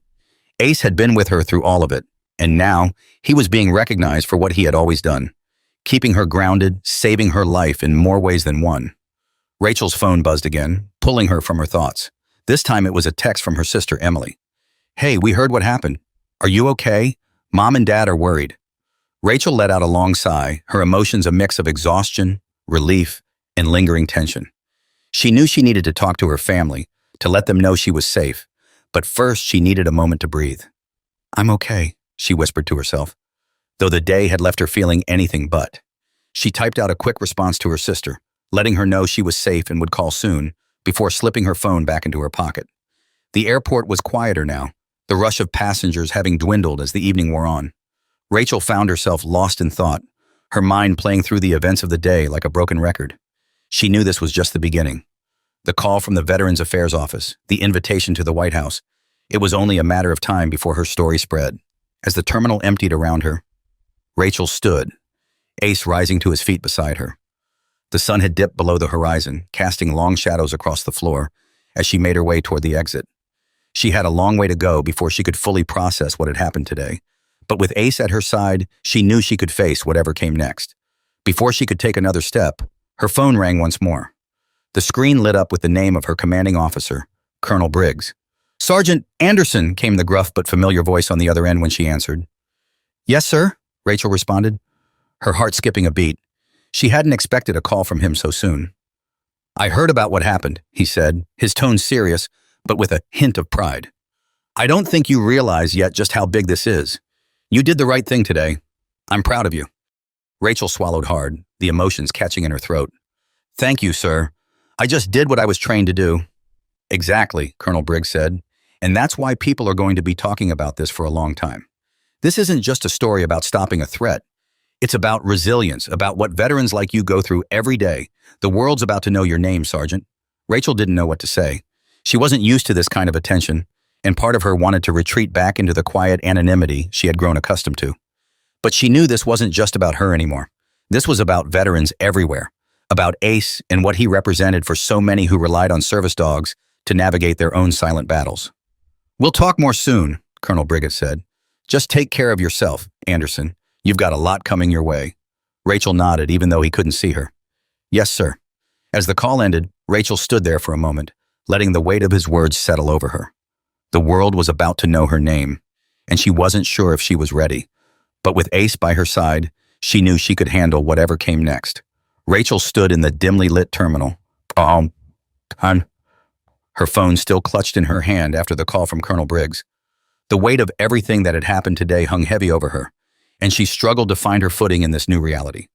Ace had been with her through all of it, and now he was being recognized for what he had always done, keeping her grounded, saving her life in more ways than one. Rachel's phone buzzed again, pulling her from her thoughts. This time it was a text from her sister, Emily. "Hey, we heard what happened. Are you okay? Mom and Dad are worried." Rachel let out a long sigh, her emotions a mix of exhaustion, relief, and lingering tension. She knew she needed to talk to her family, to let them know she was safe, but first she needed a moment to breathe. "I'm okay," she whispered to herself, though the day had left her feeling anything but. She typed out a quick response to her sister, letting her know she was safe and would call soon, before slipping her phone back into her pocket. The airport was quieter now, the rush of passengers having dwindled as the evening wore on. Rachel found herself lost in thought, her mind playing through the events of the day like a broken record. She knew this was just the beginning. The call from the Veterans Affairs Office, the invitation to the White House. It was only a matter of time before her story spread. As the terminal emptied around her, Rachel stood, Ace rising to his feet beside her. The sun had dipped below the horizon, casting long shadows across the floor as she made her way toward the exit. She had a long way to go before she could fully process what had happened today. But with Ace at her side, she knew she could face whatever came next. Before she could take another step, her phone rang once more. The screen lit up with the name of her commanding officer, Colonel Briggs. "Sergeant Anderson," came the gruff but familiar voice on the other end when she answered. "Yes, sir," Rachel responded, her heart skipping a beat. She hadn't expected a call from him so soon. "I heard about what happened," he said, his tone serious, but with a hint of pride. "I don't think you realize yet just how big this is. You did the right thing today. I'm proud of you." Rachel swallowed hard, the emotions catching in her throat. "Thank you, sir. I just did what I was trained to do." "Exactly," Colonel Briggs said, "and that's why people are going to be talking about this for a long time. This isn't just a story about stopping a threat. It's about resilience, about what veterans like you go through every day. The world's about to know your name, Sergeant." Rachel didn't know what to say. She wasn't used to this kind of attention, and part of her wanted to retreat back into the quiet anonymity she had grown accustomed to. But she knew this wasn't just about her anymore. This was about veterans everywhere, about Ace and what he represented for so many who relied on service dogs to navigate their own silent battles. "We'll talk more soon," Colonel Briggs said. "Just take care of yourself, Anderson. You've got a lot coming your way." Rachel nodded, even though he couldn't see her. "Yes, sir." As the call ended, Rachel stood there for a moment, letting the weight of his words settle over her. The world was about to know her name, and she wasn't sure if she was ready. But with Ace by her side, she knew she could handle whatever came next. Rachel stood in the dimly lit terminal. Her phone still clutched in her hand after the call from Colonel Briggs. The weight of everything that had happened today hung heavy over her, and she struggled to find her footing in this new reality.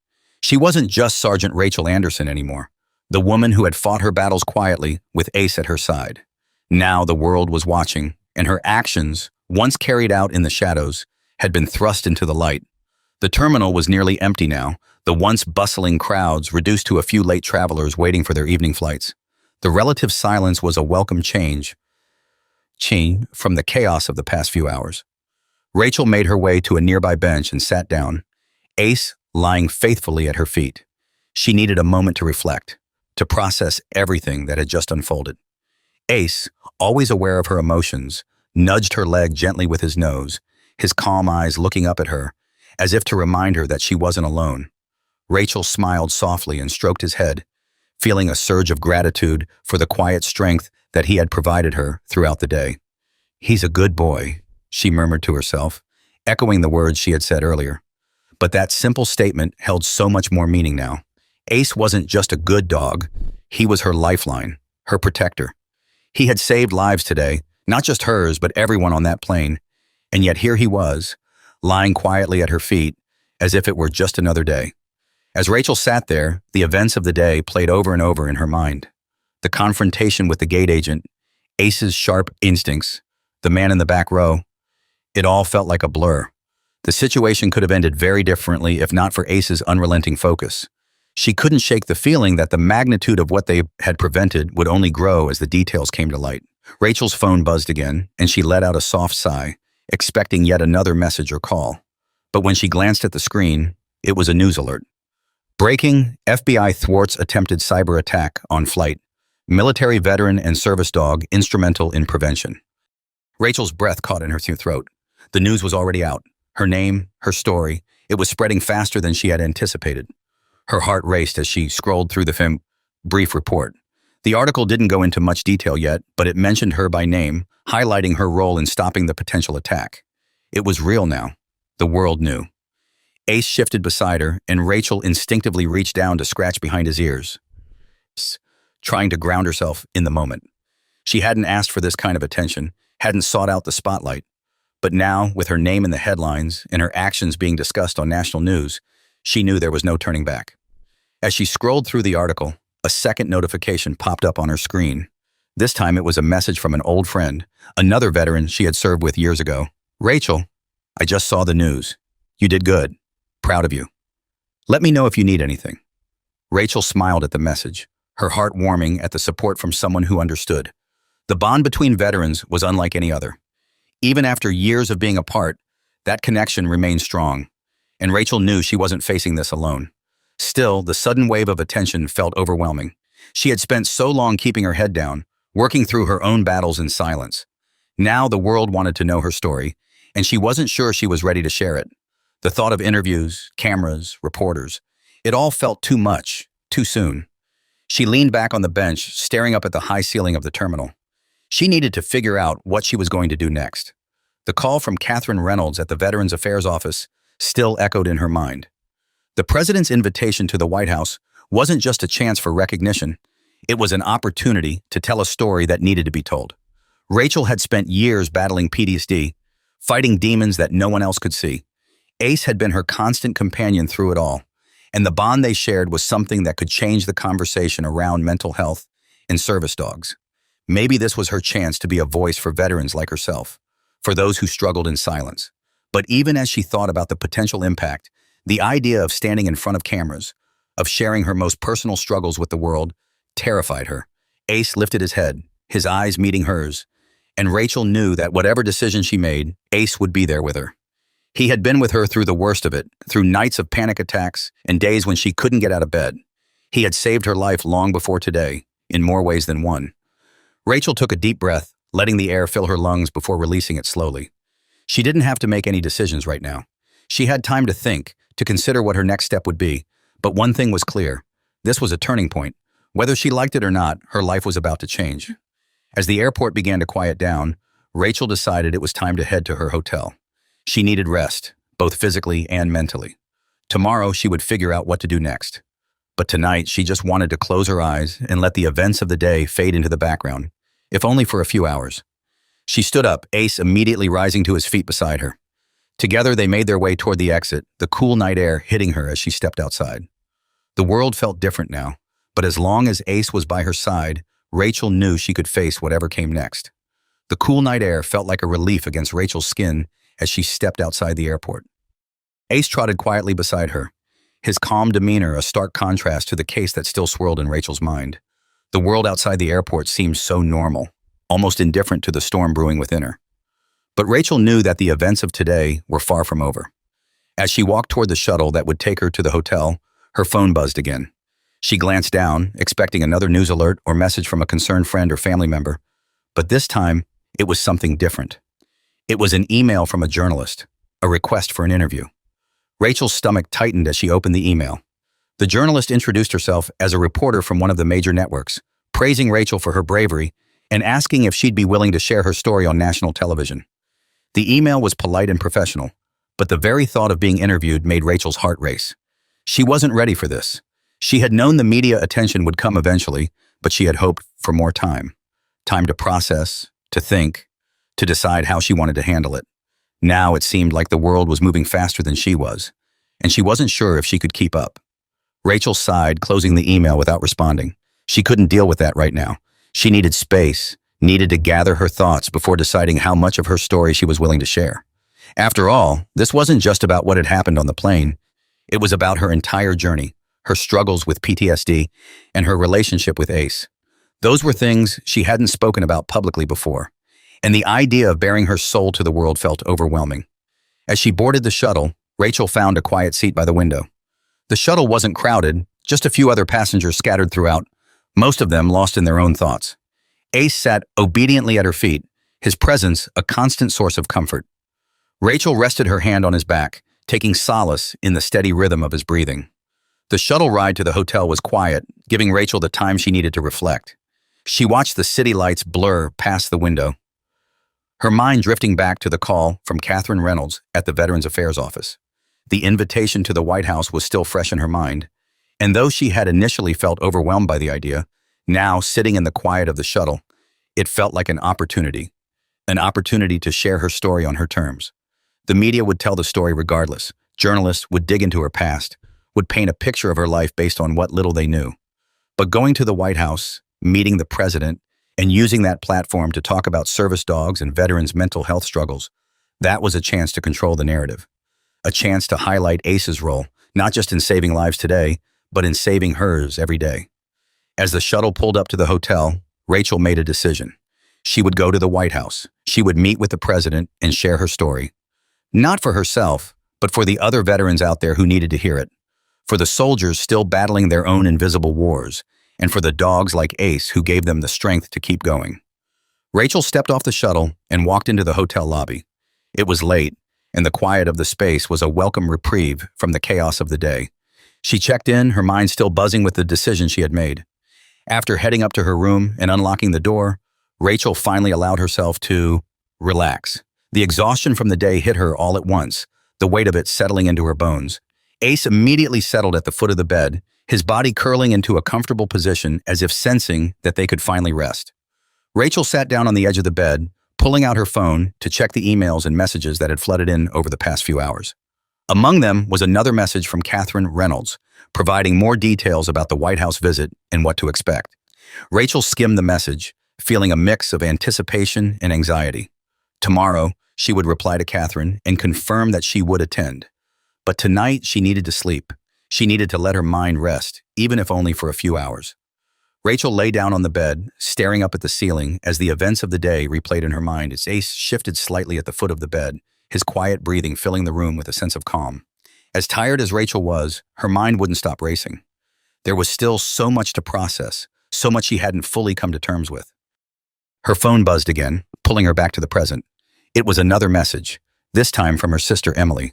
She wasn't just Sergeant Rachel Anderson anymore, the woman who had fought her battles quietly with Ace at her side. Now the world was watching, and her actions, once carried out in the shadows, had been thrust into the light. The terminal was nearly empty now, the once bustling crowds reduced to a few late travelers waiting for their evening flights. The relative silence was a welcome change from the chaos of the past few hours. Rachel made her way to a nearby bench and sat down, Ace lying faithfully at her feet. She needed a moment to reflect, to process everything that had just unfolded. Ace, always aware of her emotions, nudged her leg gently with his nose, his calm eyes looking up at her, as if to remind her that she wasn't alone. Rachel smiled softly and stroked his head, feeling a surge of gratitude for the quiet strength that he had provided her throughout the day. "He's a good boy," she murmured to herself, echoing the words she had said earlier. But that simple statement held so much more meaning now. Ace wasn't just a good dog, he was her lifeline, her protector. He had saved lives today, not just hers, but everyone on that plane. And yet here he was, lying quietly at her feet, as if it were just another day. As Rachel sat there, the events of the day played over and over in her mind. The confrontation with the gate agent, Ace's sharp instincts, the man in the back row. It all felt like a blur. The situation could have ended very differently if not for Ace's unrelenting focus. She couldn't shake the feeling that the magnitude of what they had prevented would only grow as the details came to light. Rachel's phone buzzed again, and she let out a soft sigh, expecting yet another message or call. But when she glanced at the screen, it was a news alert. Breaking: FBI thwarts attempted cyber attack on flight. Military veteran and service dog instrumental in prevention. Rachel's breath caught in her throat. The news was already out. Her name, her story, it was spreading faster than she had anticipated. Her heart raced as she scrolled through the brief report. The article didn't go into much detail yet, but it mentioned her by name, highlighting her role in stopping the potential attack. It was real now. The world knew. Ace shifted beside her, and Rachel instinctively reached down to scratch behind his ears, trying to ground herself in the moment. She hadn't asked for this kind of attention, hadn't sought out the spotlight. But now, with her name in the headlines and her actions being discussed on national news, she knew there was no turning back. As she scrolled through the article, a second notification popped up on her screen. This time it was a message from an old friend, another veteran she had served with years ago. "Rachel, I just saw the news. You did good. Proud of you. Let me know if you need anything." Rachel smiled at the message, her heart warming at the support from someone who understood. The bond between veterans was unlike any other. Even after years of being apart, that connection remained strong, and Rachel knew she wasn't facing this alone. Still, the sudden wave of attention felt overwhelming. She had spent so long keeping her head down, working through her own battles in silence. Now the world wanted to know her story, and she wasn't sure she was ready to share it. The thought of interviews, cameras, reporters, it all felt too much, too soon. She leaned back on the bench, staring up at the high ceiling of the terminal. She needed to figure out what she was going to do next. The call from Catherine Reynolds at the Veterans Affairs Office still echoed in her mind. The president's invitation to the White House wasn't just a chance for recognition. It was an opportunity to tell a story that needed to be told. Rachel had spent years battling PTSD, fighting demons that no one else could see. Ace had been her constant companion through it all, and the bond they shared was something that could change the conversation around mental health and service dogs. Maybe this was her chance to be a voice for veterans like herself, for those who struggled in silence. But even as she thought about the potential impact, the idea of standing in front of cameras, of sharing her most personal struggles with the world, terrified her. Ace lifted his head, his eyes meeting hers, and Rachel knew that whatever decision she made, Ace would be there with her. He had been with her through the worst of it, through nights of panic attacks and days when she couldn't get out of bed. He had saved her life long before today, in more ways than one. Rachel took a deep breath, letting the air fill her lungs before releasing it slowly. She didn't have to make any decisions right now. She had time to think, to consider what her next step would be. But one thing was clear. This was a turning point. Whether she liked it or not, her life was about to change. As the airport began to quiet down, Rachel decided it was time to head to her hotel. She needed rest, both physically and mentally. Tomorrow, she would figure out what to do next. But tonight, she just wanted to close her eyes and let the events of the day fade into the background, if only for a few hours. She stood up, Ace immediately rising to his feet beside her. Together, they made their way toward the exit, the cool night air hitting her as she stepped outside. The world felt different now, but as long as Ace was by her side, Rachel knew she could face whatever came next. The cool night air felt like a relief against Rachel's skin as she stepped outside the airport. Ace trotted quietly beside her, his calm demeanor a stark contrast to the case that still swirled in Rachel's mind. The world outside the airport seemed so normal, almost indifferent to the storm brewing within her. But Rachel knew that the events of today were far from over. As she walked toward the shuttle that would take her to the hotel, her phone buzzed again. She glanced down, expecting another news alert or message from a concerned friend or family member. But this time, it was something different. It was an email from a journalist, a request for an interview. Rachel's stomach tightened as she opened the email. The journalist introduced herself as a reporter from one of the major networks, praising Rachel for her bravery and asking if she'd be willing to share her story on national television. The email was polite and professional, but the very thought of being interviewed made Rachel's heart race. She wasn't ready for this. She had known the media attention would come eventually, but she had hoped for more time. Time to process, to think, to decide how she wanted to handle it. Now it seemed like the world was moving faster than she was, and she wasn't sure if she could keep up. Rachel sighed, closing the email without responding. She couldn't deal with that right now. She needed space, needed to gather her thoughts before deciding how much of her story she was willing to share. After all, this wasn't just about what had happened on the plane. It was about her entire journey, her struggles with PTSD, and her relationship with Ace. Those were things she hadn't spoken about publicly before, and the idea of bearing her soul to the world felt overwhelming. As she boarded the shuttle, Rachel found a quiet seat by the window. The shuttle wasn't crowded, just a few other passengers scattered throughout, most of them lost in their own thoughts. Ace sat obediently at her feet, his presence a constant source of comfort. Rachel rested her hand on his back, taking solace in the steady rhythm of his breathing. The shuttle ride to the hotel was quiet, giving Rachel the time she needed to reflect. She watched the city lights blur past the window, her mind drifting back to the call from Catherine Reynolds at the Veterans Affairs Office. The invitation to the White House was still fresh in her mind, and though she had initially felt overwhelmed by the idea, now sitting in the quiet of the shuttle, it felt like an opportunity to share her story on her terms. The media would tell the story regardless. Journalists would dig into her past, would paint a picture of her life based on what little they knew. But going to the White House, meeting the president, and using that platform to talk about service dogs and veterans' mental health struggles, that was a chance to control the narrative. A chance to highlight Ace's role, not just in saving lives today, but in saving hers every day. As the shuttle pulled up to the hotel, Rachel made a decision. She would go to the White House. She would meet with the president and share her story. Not for herself, but for the other veterans out there who needed to hear it. For the soldiers still battling their own invisible wars, and for the dogs like Ace who gave them the strength to keep going. Rachel stepped off the shuttle and walked into the hotel lobby. It was late, and the quiet of the space was a welcome reprieve from the chaos of the day. She checked in, her mind still buzzing with the decision she had made. After heading up to her room and unlocking the door, Rachel finally allowed herself to relax. The exhaustion from the day hit her all at once, the weight of it settling into her bones. Ace immediately settled at the foot of the bed, his body curling into a comfortable position as if sensing that they could finally rest. Rachel sat down on the edge of the bed, pulling out her phone to check the emails and messages that had flooded in over the past few hours. Among them was another message from Catherine Reynolds, providing more details about the White House visit and what to expect. Rachel skimmed the message, feeling a mix of anticipation and anxiety. Tomorrow, she would reply to Catherine and confirm that she would attend. But tonight, she needed to sleep. She needed to let her mind rest, even if only for a few hours. Rachel lay down on the bed, staring up at the ceiling as the events of the day replayed in her mind as Ace shifted slightly at the foot of the bed, his quiet breathing filling the room with a sense of calm. As tired as Rachel was, her mind wouldn't stop racing. There was still so much to process, so much she hadn't fully come to terms with. Her phone buzzed again, pulling her back to the present. It was another message, this time from her sister Emily.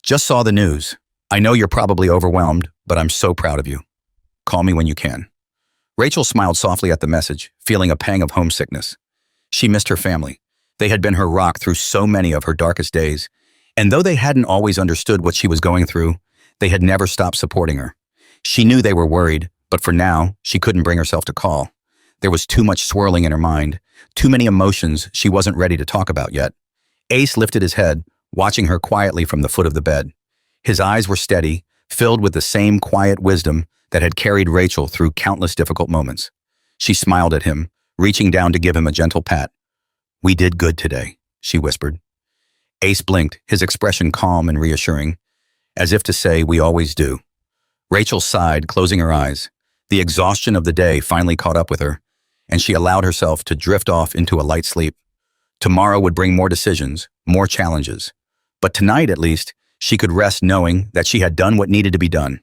Just saw the news. I know you're probably overwhelmed, but I'm so proud of you. Call me when you can. Rachel smiled softly at the message, feeling a pang of homesickness. She missed her family. They had been her rock through so many of her darkest days, and though they hadn't always understood what she was going through, they had never stopped supporting her. She knew they were worried, but for now, she couldn't bring herself to call. There was too much swirling in her mind, too many emotions she wasn't ready to talk about yet. Ace lifted his head, watching her quietly from the foot of the bed. His eyes were steady, filled with the same quiet wisdom that had carried Rachel through countless difficult moments. She smiled at him, reaching down to give him a gentle pat. "We did good today," she whispered. Ace blinked, his expression calm and reassuring, as if to say, "We always do." Rachel sighed, closing her eyes. The exhaustion of the day finally caught up with her, and she allowed herself to drift off into a light sleep. Tomorrow would bring more decisions, more challenges. But tonight, at least, she could rest knowing that she had done what needed to be done.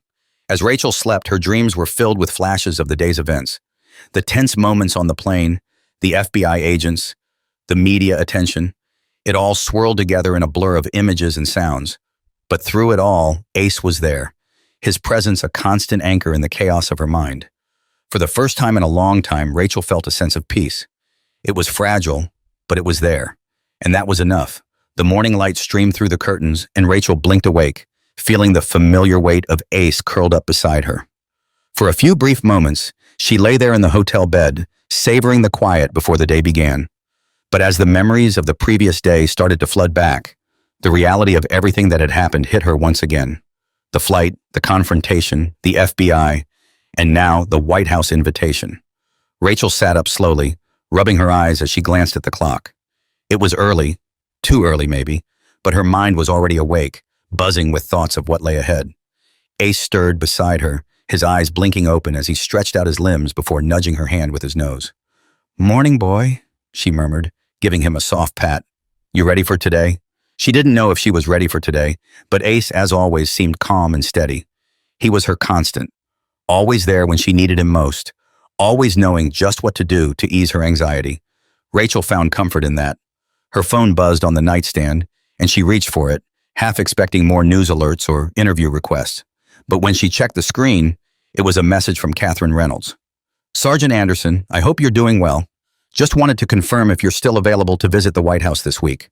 As Rachel slept, her dreams were filled with flashes of the day's events. The tense moments on the plane, the FBI agents, the media attention, it all swirled together in a blur of images and sounds. But through it all, Ace was there, his presence a constant anchor in the chaos of her mind. For the first time in a long time, Rachel felt a sense of peace. It was fragile, but it was there. And that was enough. The morning light streamed through the curtains, and Rachel blinked awake, feeling the familiar weight of Ace curled up beside her. For a few brief moments, she lay there in the hotel bed, savoring the quiet before the day began. But as the memories of the previous day started to flood back, the reality of everything that had happened hit her once again. The flight, the confrontation, the FBI, and now the White House invitation. Rachel sat up slowly, rubbing her eyes as she glanced at the clock. It was early, too early maybe, but her mind was already awake, buzzing with thoughts of what lay ahead. Ace stirred beside her, his eyes blinking open as he stretched out his limbs before nudging her hand with his nose. "Morning, boy," she murmured, giving him a soft pat. "You ready for today?" She didn't know if she was ready for today, but Ace, as always, seemed calm and steady. He was her constant, always there when she needed him most, always knowing just what to do to ease her anxiety. Rachel found comfort in that. Her phone buzzed on the nightstand, and she reached for it, half expecting more news alerts or interview requests. But when she checked the screen, it was a message from Catherine Reynolds. "Sergeant Anderson, I hope you're doing well. Just wanted to confirm if you're still available to visit the White House this week.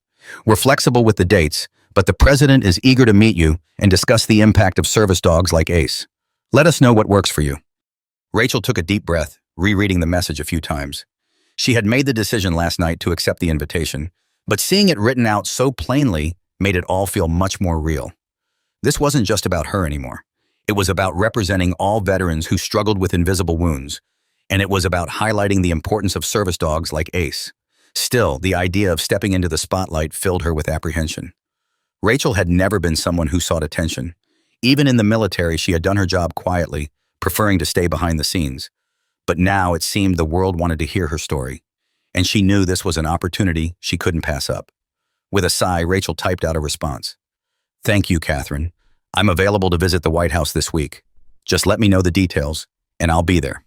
We're flexible with the dates, but the president is eager to meet you and discuss the impact of service dogs like Ace. Let us know what works for you." Rachel took a deep breath, rereading the message a few times. She had made the decision last night to accept the invitation, but seeing it written out so plainly made it all feel much more real. This wasn't just about her anymore. It was about representing all veterans who struggled with invisible wounds, and it was about highlighting the importance of service dogs like Ace. Still, the idea of stepping into the spotlight filled her with apprehension. Rachel had never been someone who sought attention. Even in the military, she had done her job quietly, preferring to stay behind the scenes. But now it seemed the world wanted to hear her story, and she knew this was an opportunity she couldn't pass up. With a sigh, Rachel typed out a response. "Thank you, Catherine. I'm available to visit the White House this week. Just let me know the details, and I'll be there."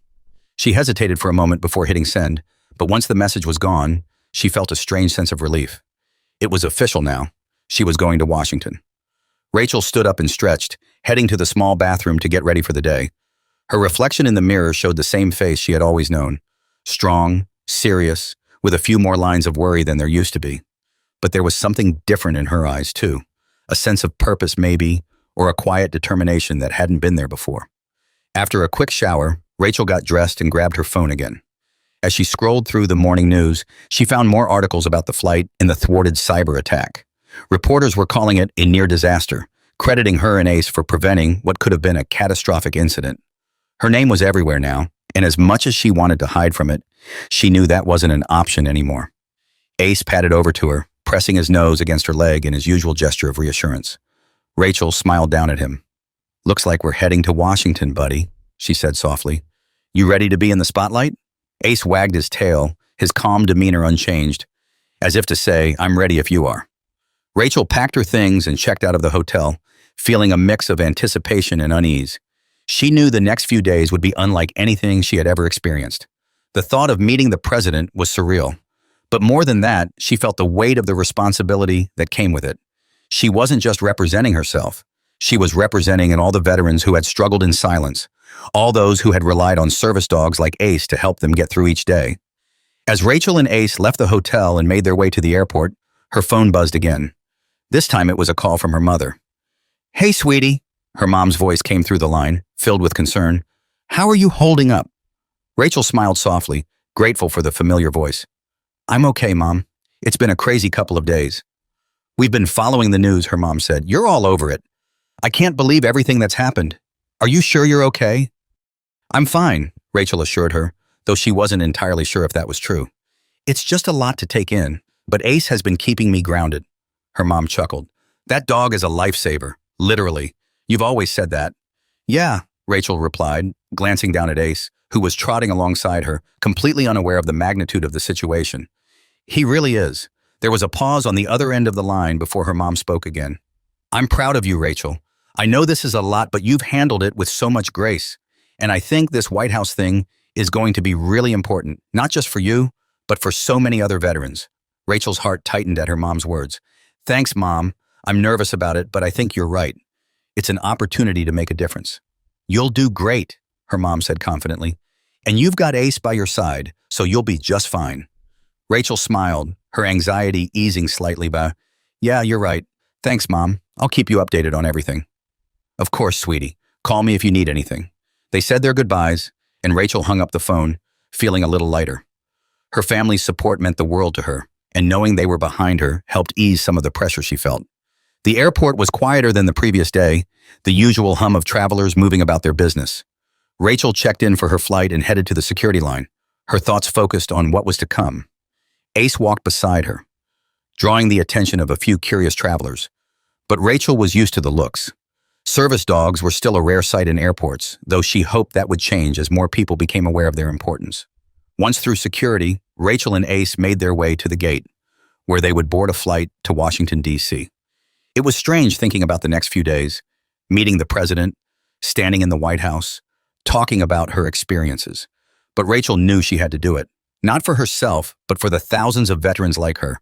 She hesitated for a moment before hitting send, but once the message was gone, she felt a strange sense of relief. It was official now. She was going to Washington. Rachel stood up and stretched, heading to the small bathroom to get ready for the day. Her reflection in the mirror showed the same face she had always known. Strong, serious, with a few more lines of worry than there used to be. But there was something different in her eyes, too. A sense of purpose, maybe, or a quiet determination that hadn't been there before. After a quick shower, Rachel got dressed and grabbed her phone again. As she scrolled through the morning news, she found more articles about the flight and the thwarted cyber attack. Reporters were calling it a near disaster, crediting her and Ace for preventing what could have been a catastrophic incident. Her name was everywhere now, and as much as she wanted to hide from it, she knew that wasn't an option anymore. Ace padded over to her, pressing his nose against her leg in his usual gesture of reassurance. Rachel smiled down at him. "Looks like we're heading to Washington, buddy," she said softly. "You ready to be in the spotlight?" Ace wagged his tail, his calm demeanor unchanged, as if to say, "I'm ready if you are." Rachel packed her things and checked out of the hotel, feeling a mix of anticipation and unease. She knew the next few days would be unlike anything she had ever experienced. The thought of meeting the president was surreal. But more than that, she felt the weight of the responsibility that came with it. She wasn't just representing herself. She was representing all the veterans who had struggled in silence, all those who had relied on service dogs like Ace to help them get through each day. As Rachel and Ace left the hotel and made their way to the airport, her phone buzzed again. This time it was a call from her mother. "Hey, sweetie," her mom's voice came through the line, filled with concern. "How are you holding up?" Rachel smiled softly, grateful for the familiar voice. "I'm okay, Mom. It's been a crazy couple of days." "We've been following the news," her mom said. "You're all over it. I can't believe everything that's happened. Are you sure you're okay?" "I'm fine," Rachel assured her, though she wasn't entirely sure if that was true. "It's just a lot to take in, but Ace has been keeping me grounded." Her mom chuckled. "That dog is a lifesaver, literally. You've always said that." "Yeah," Rachel replied, glancing down at Ace, who was trotting alongside her, completely unaware of the magnitude of the situation. "He really is." There was a pause on the other end of the line before her mom spoke again. "I'm proud of you, Rachel. I know this is a lot, but you've handled it with so much grace. And I think this White House thing is going to be really important, not just for you, but for so many other veterans." Rachel's heart tightened at her mom's words. "Thanks, Mom. I'm nervous about it, but I think you're right. It's an opportunity to make a difference." "You'll do great," her mom said confidently. "And you've got Ace by your side, so you'll be just fine." Rachel smiled, her anxiety easing slightly by, "Yeah, you're right. Thanks, Mom. I'll keep you updated on everything." "Of course, sweetie. Call me if you need anything." They said their goodbyes, and Rachel hung up the phone, feeling a little lighter. Her family's support meant the world to her, and knowing they were behind her helped ease some of the pressure she felt. The airport was quieter than the previous day, the usual hum of travelers moving about their business. Rachel checked in for her flight and headed to the security line, her thoughts focused on what was to come. Ace walked beside her, drawing the attention of a few curious travelers. But Rachel was used to the looks. Service dogs were still a rare sight in airports, though she hoped that would change as more people became aware of their importance. Once through security, Rachel and Ace made their way to the gate, where they would board a flight to Washington, D.C. It was strange thinking about the next few days, meeting the president, standing in the White House, talking about her experiences. But Rachel knew she had to do it, not for herself, but for the thousands of veterans like her,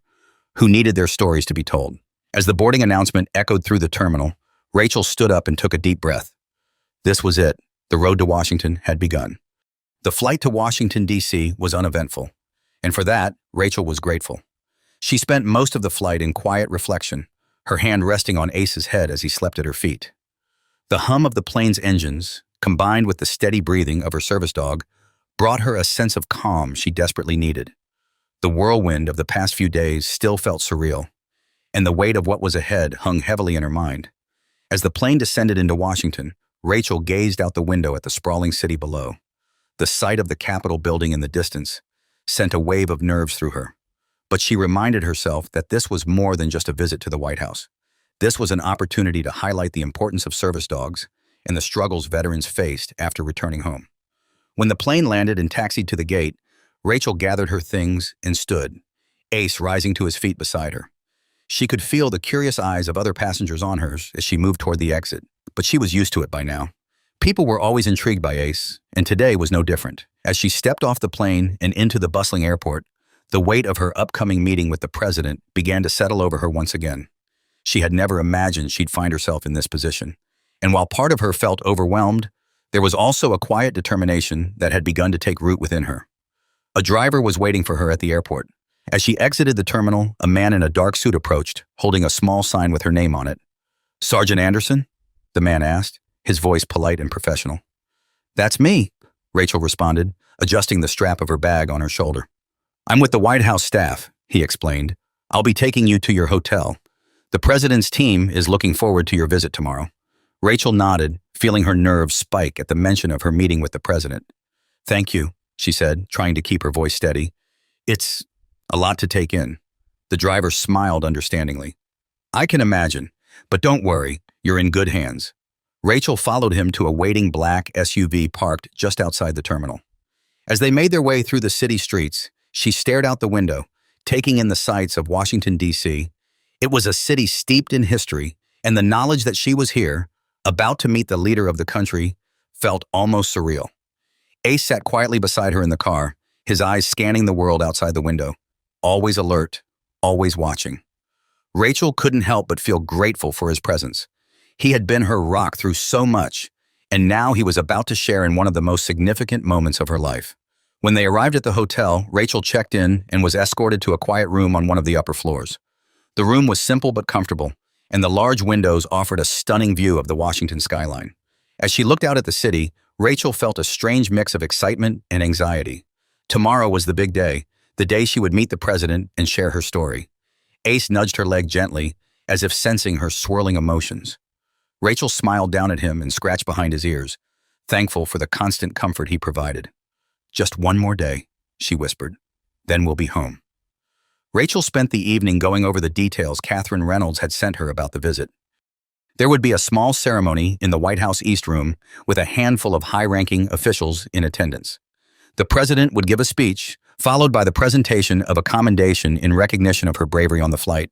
who needed their stories to be told. As the boarding announcement echoed through the terminal, Rachel stood up and took a deep breath. This was it. The road to Washington had begun. The flight to Washington, D.C. was uneventful, and for that, Rachel was grateful. She spent most of the flight in quiet reflection, her hand resting on Ace's head as he slept at her feet. The hum of the plane's engines, combined with the steady breathing of her service dog, brought her a sense of calm she desperately needed. The whirlwind of the past few days still felt surreal, and the weight of what was ahead hung heavily in her mind. As the plane descended into Washington, Rachel gazed out the window at the sprawling city below. The sight of the Capitol building in the distance sent a wave of nerves through her. But she reminded herself that this was more than just a visit to the White House. This was an opportunity to highlight the importance of service dogs and the struggles veterans faced after returning home. When the plane landed and taxied to the gate, Rachel gathered her things and stood, Ace rising to his feet beside her. She could feel the curious eyes of other passengers on hers as she moved toward the exit, but she was used to it by now. People were always intrigued by Ace, and today was no different. As she stepped off the plane and into the bustling airport, the weight of her upcoming meeting with the president began to settle over her once again. She had never imagined she'd find herself in this position. And while part of her felt overwhelmed, there was also a quiet determination that had begun to take root within her. A driver was waiting for her at the airport. As she exited the terminal, a man in a dark suit approached, holding a small sign with her name on it. "Sergeant Anderson?" the man asked, his voice polite and professional. "That's me," Rachel responded, adjusting the strap of her bag on her shoulder. "I'm with the White House staff," he explained. "I'll be taking you to your hotel. The president's team is looking forward to your visit tomorrow." Rachel nodded, feeling her nerves spike at the mention of her meeting with the president. "Thank you," she said, trying to keep her voice steady. "It's a lot to take in." The driver smiled understandingly. "I can imagine, but don't worry, you're in good hands." Rachel followed him to a waiting black SUV parked just outside the terminal. As they made their way through the city streets, she stared out the window, taking in the sights of Washington, D.C. It was a city steeped in history, and the knowledge that she was here, about to meet the leader of the country, felt almost surreal. Ace sat quietly beside her in the car, his eyes scanning the world outside the window, always alert, always watching. Rachel couldn't help but feel grateful for his presence. He had been her rock through so much, and now he was about to share in one of the most significant moments of her life. When they arrived at the hotel, Rachel checked in and was escorted to a quiet room on one of the upper floors. The room was simple but comfortable, and the large windows offered a stunning view of the Washington skyline. As she looked out at the city, Rachel felt a strange mix of excitement and anxiety. Tomorrow was the big day, the day she would meet the president and share her story. Ace nudged her leg gently, as if sensing her swirling emotions. Rachel smiled down at him and scratched behind his ears, thankful for the constant comfort he provided. "Just one more day," she whispered. "Then we'll be home." Rachel spent the evening going over the details Catherine Reynolds had sent her about the visit. There would be a small ceremony in the White House East Room with a handful of high-ranking officials in attendance. The president would give a speech, followed by the presentation of a commendation in recognition of her bravery on the flight.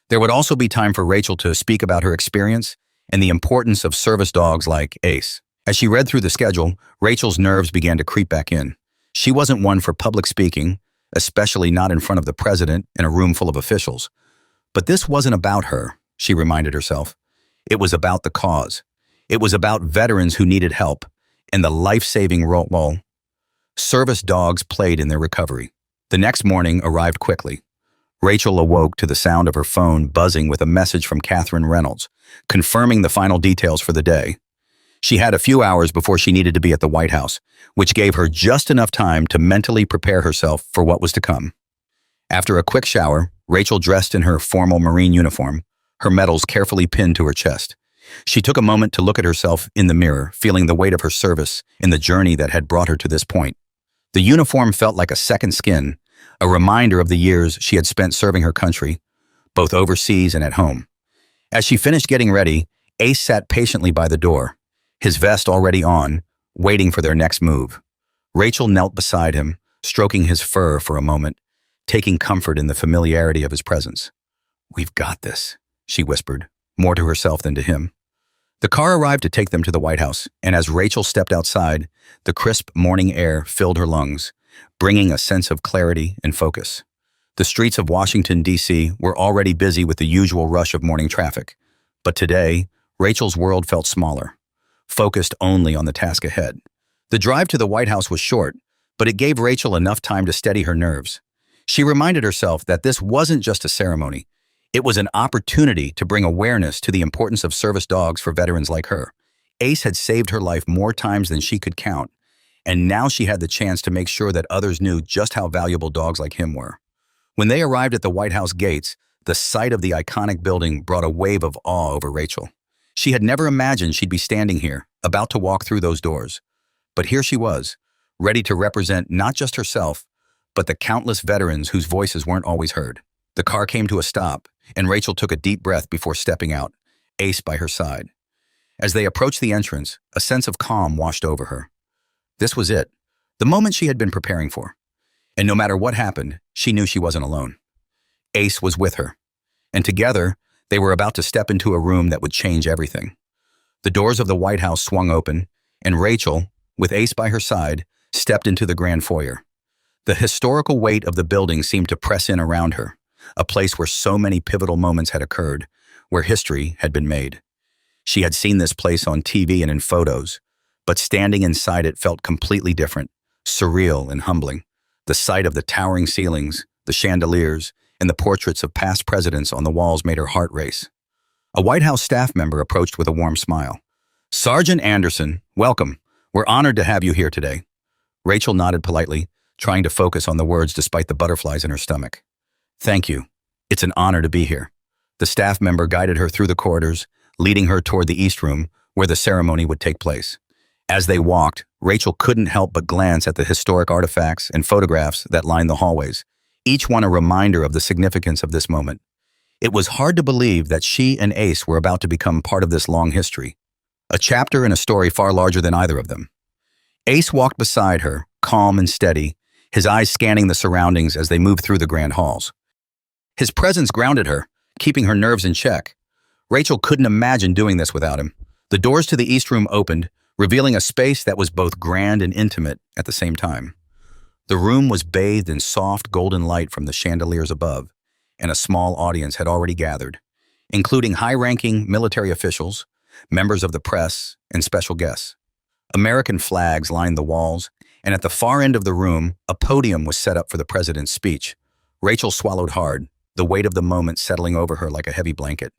There would also be time for Rachel to speak about her experience and the importance of service dogs like Ace. As she read through the schedule, Rachel's nerves began to creep back in. She wasn't one for public speaking, especially not in front of the president in a room full of officials. But this wasn't about her, she reminded herself. It was about the cause. It was about veterans who needed help and the life-saving role service dogs played in their recovery. The next morning arrived quickly. Rachel awoke to the sound of her phone buzzing with a message from Catherine Reynolds, confirming the final details for the day. She had a few hours before she needed to be at the White House, which gave her just enough time to mentally prepare herself for what was to come. After a quick shower, Rachel dressed in her formal Marine uniform, her medals carefully pinned to her chest. She took a moment to look at herself in the mirror, feeling the weight of her service and the journey that had brought her to this point. The uniform felt like a second skin, a reminder of the years she had spent serving her country, both overseas and at home. As she finished getting ready, Ace sat patiently by the door, his vest already on, waiting for their next move. Rachel knelt beside him, stroking his fur for a moment, taking comfort in the familiarity of his presence. "We've got this," she whispered, more to herself than to him. The car arrived to take them to the White House, and as Rachel stepped outside, the crisp morning air filled her lungs, bringing a sense of clarity and focus. The streets of Washington, D.C. were already busy with the usual rush of morning traffic, but today, Rachel's world felt smaller, focused only on the task ahead. The drive to the White House was short, but it gave Rachel enough time to steady her nerves. She reminded herself that this wasn't just a ceremony. It was an opportunity to bring awareness to the importance of service dogs for veterans like her. Ace had saved her life more times than she could count, and now she had the chance to make sure that others knew just how valuable dogs like him were. When they arrived at the White House gates, the sight of the iconic building brought a wave of awe over Rachel. She had never imagined she'd be standing here, about to walk through those doors. But here she was, ready to represent not just herself, but the countless veterans whose voices weren't always heard. The car came to a stop, and Rachel took a deep breath before stepping out, Ace by her side. As they approached the entrance, a sense of calm washed over her. This was it, the moment she had been preparing for. And no matter what happened, she knew she wasn't alone. Ace was with her, and together, they were about to step into a room that would change everything. The doors of the White House swung open, and Rachel, with Ace by her side, stepped into the grand foyer. The historical weight of the building seemed to press in around her, a place where so many pivotal moments had occurred, where history had been made. She had seen this place on TV and in photos, but standing inside it felt completely different, surreal and humbling. The sight of the towering ceilings, the chandeliers, and the portraits of past presidents on the walls made her heart race. A White House staff member approached with a warm smile. "Sergeant Anderson, welcome. We're honored to have you here today." Rachel nodded politely, trying to focus on the words despite the butterflies in her stomach. "Thank you. It's an honor to be here." The staff member guided her through the corridors, leading her toward the East Room, where the ceremony would take place. As they walked, Rachel couldn't help but glance at the historic artifacts and photographs that lined the hallways, each one a reminder of the significance of this moment. It was hard to believe that she and Ace were about to become part of this long history, a chapter in a story far larger than either of them. Ace walked beside her, calm and steady, his eyes scanning the surroundings as they moved through the grand halls. His presence grounded her, keeping her nerves in check. Rachel couldn't imagine doing this without him. The doors to the East Room opened, revealing a space that was both grand and intimate at the same time. The room was bathed in soft golden light from the chandeliers above, and a small audience had already gathered, including high-ranking military officials, members of the press, and special guests. American flags lined the walls, and at the far end of the room, a podium was set up for the president's speech. Rachel swallowed hard, the weight of the moment settling over her like a heavy blanket.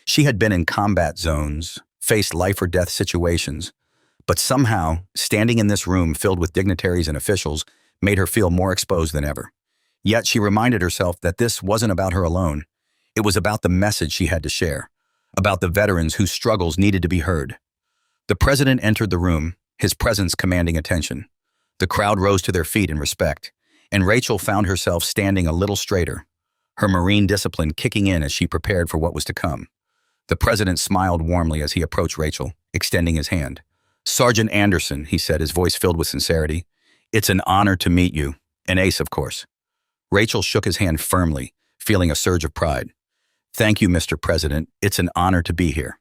She had been in combat zones, faced life-or-death situations, but somehow, standing in this room filled with dignitaries and officials made her feel more exposed than ever. Yet she reminded herself that this wasn't about her alone. It was about the message she had to share, about the veterans whose struggles needed to be heard. The president entered the room, his presence commanding attention. The crowd rose to their feet in respect, and Rachel found herself standing a little straighter, her Marine discipline kicking in as she prepared for what was to come. The president smiled warmly as he approached Rachel, extending his hand. "Sergeant Anderson," he said, his voice filled with sincerity, "it's an honor to meet you, and Ace, of course." Rachel shook his hand firmly, feeling a surge of pride. "Thank you, Mr. President. It's an honor to be here."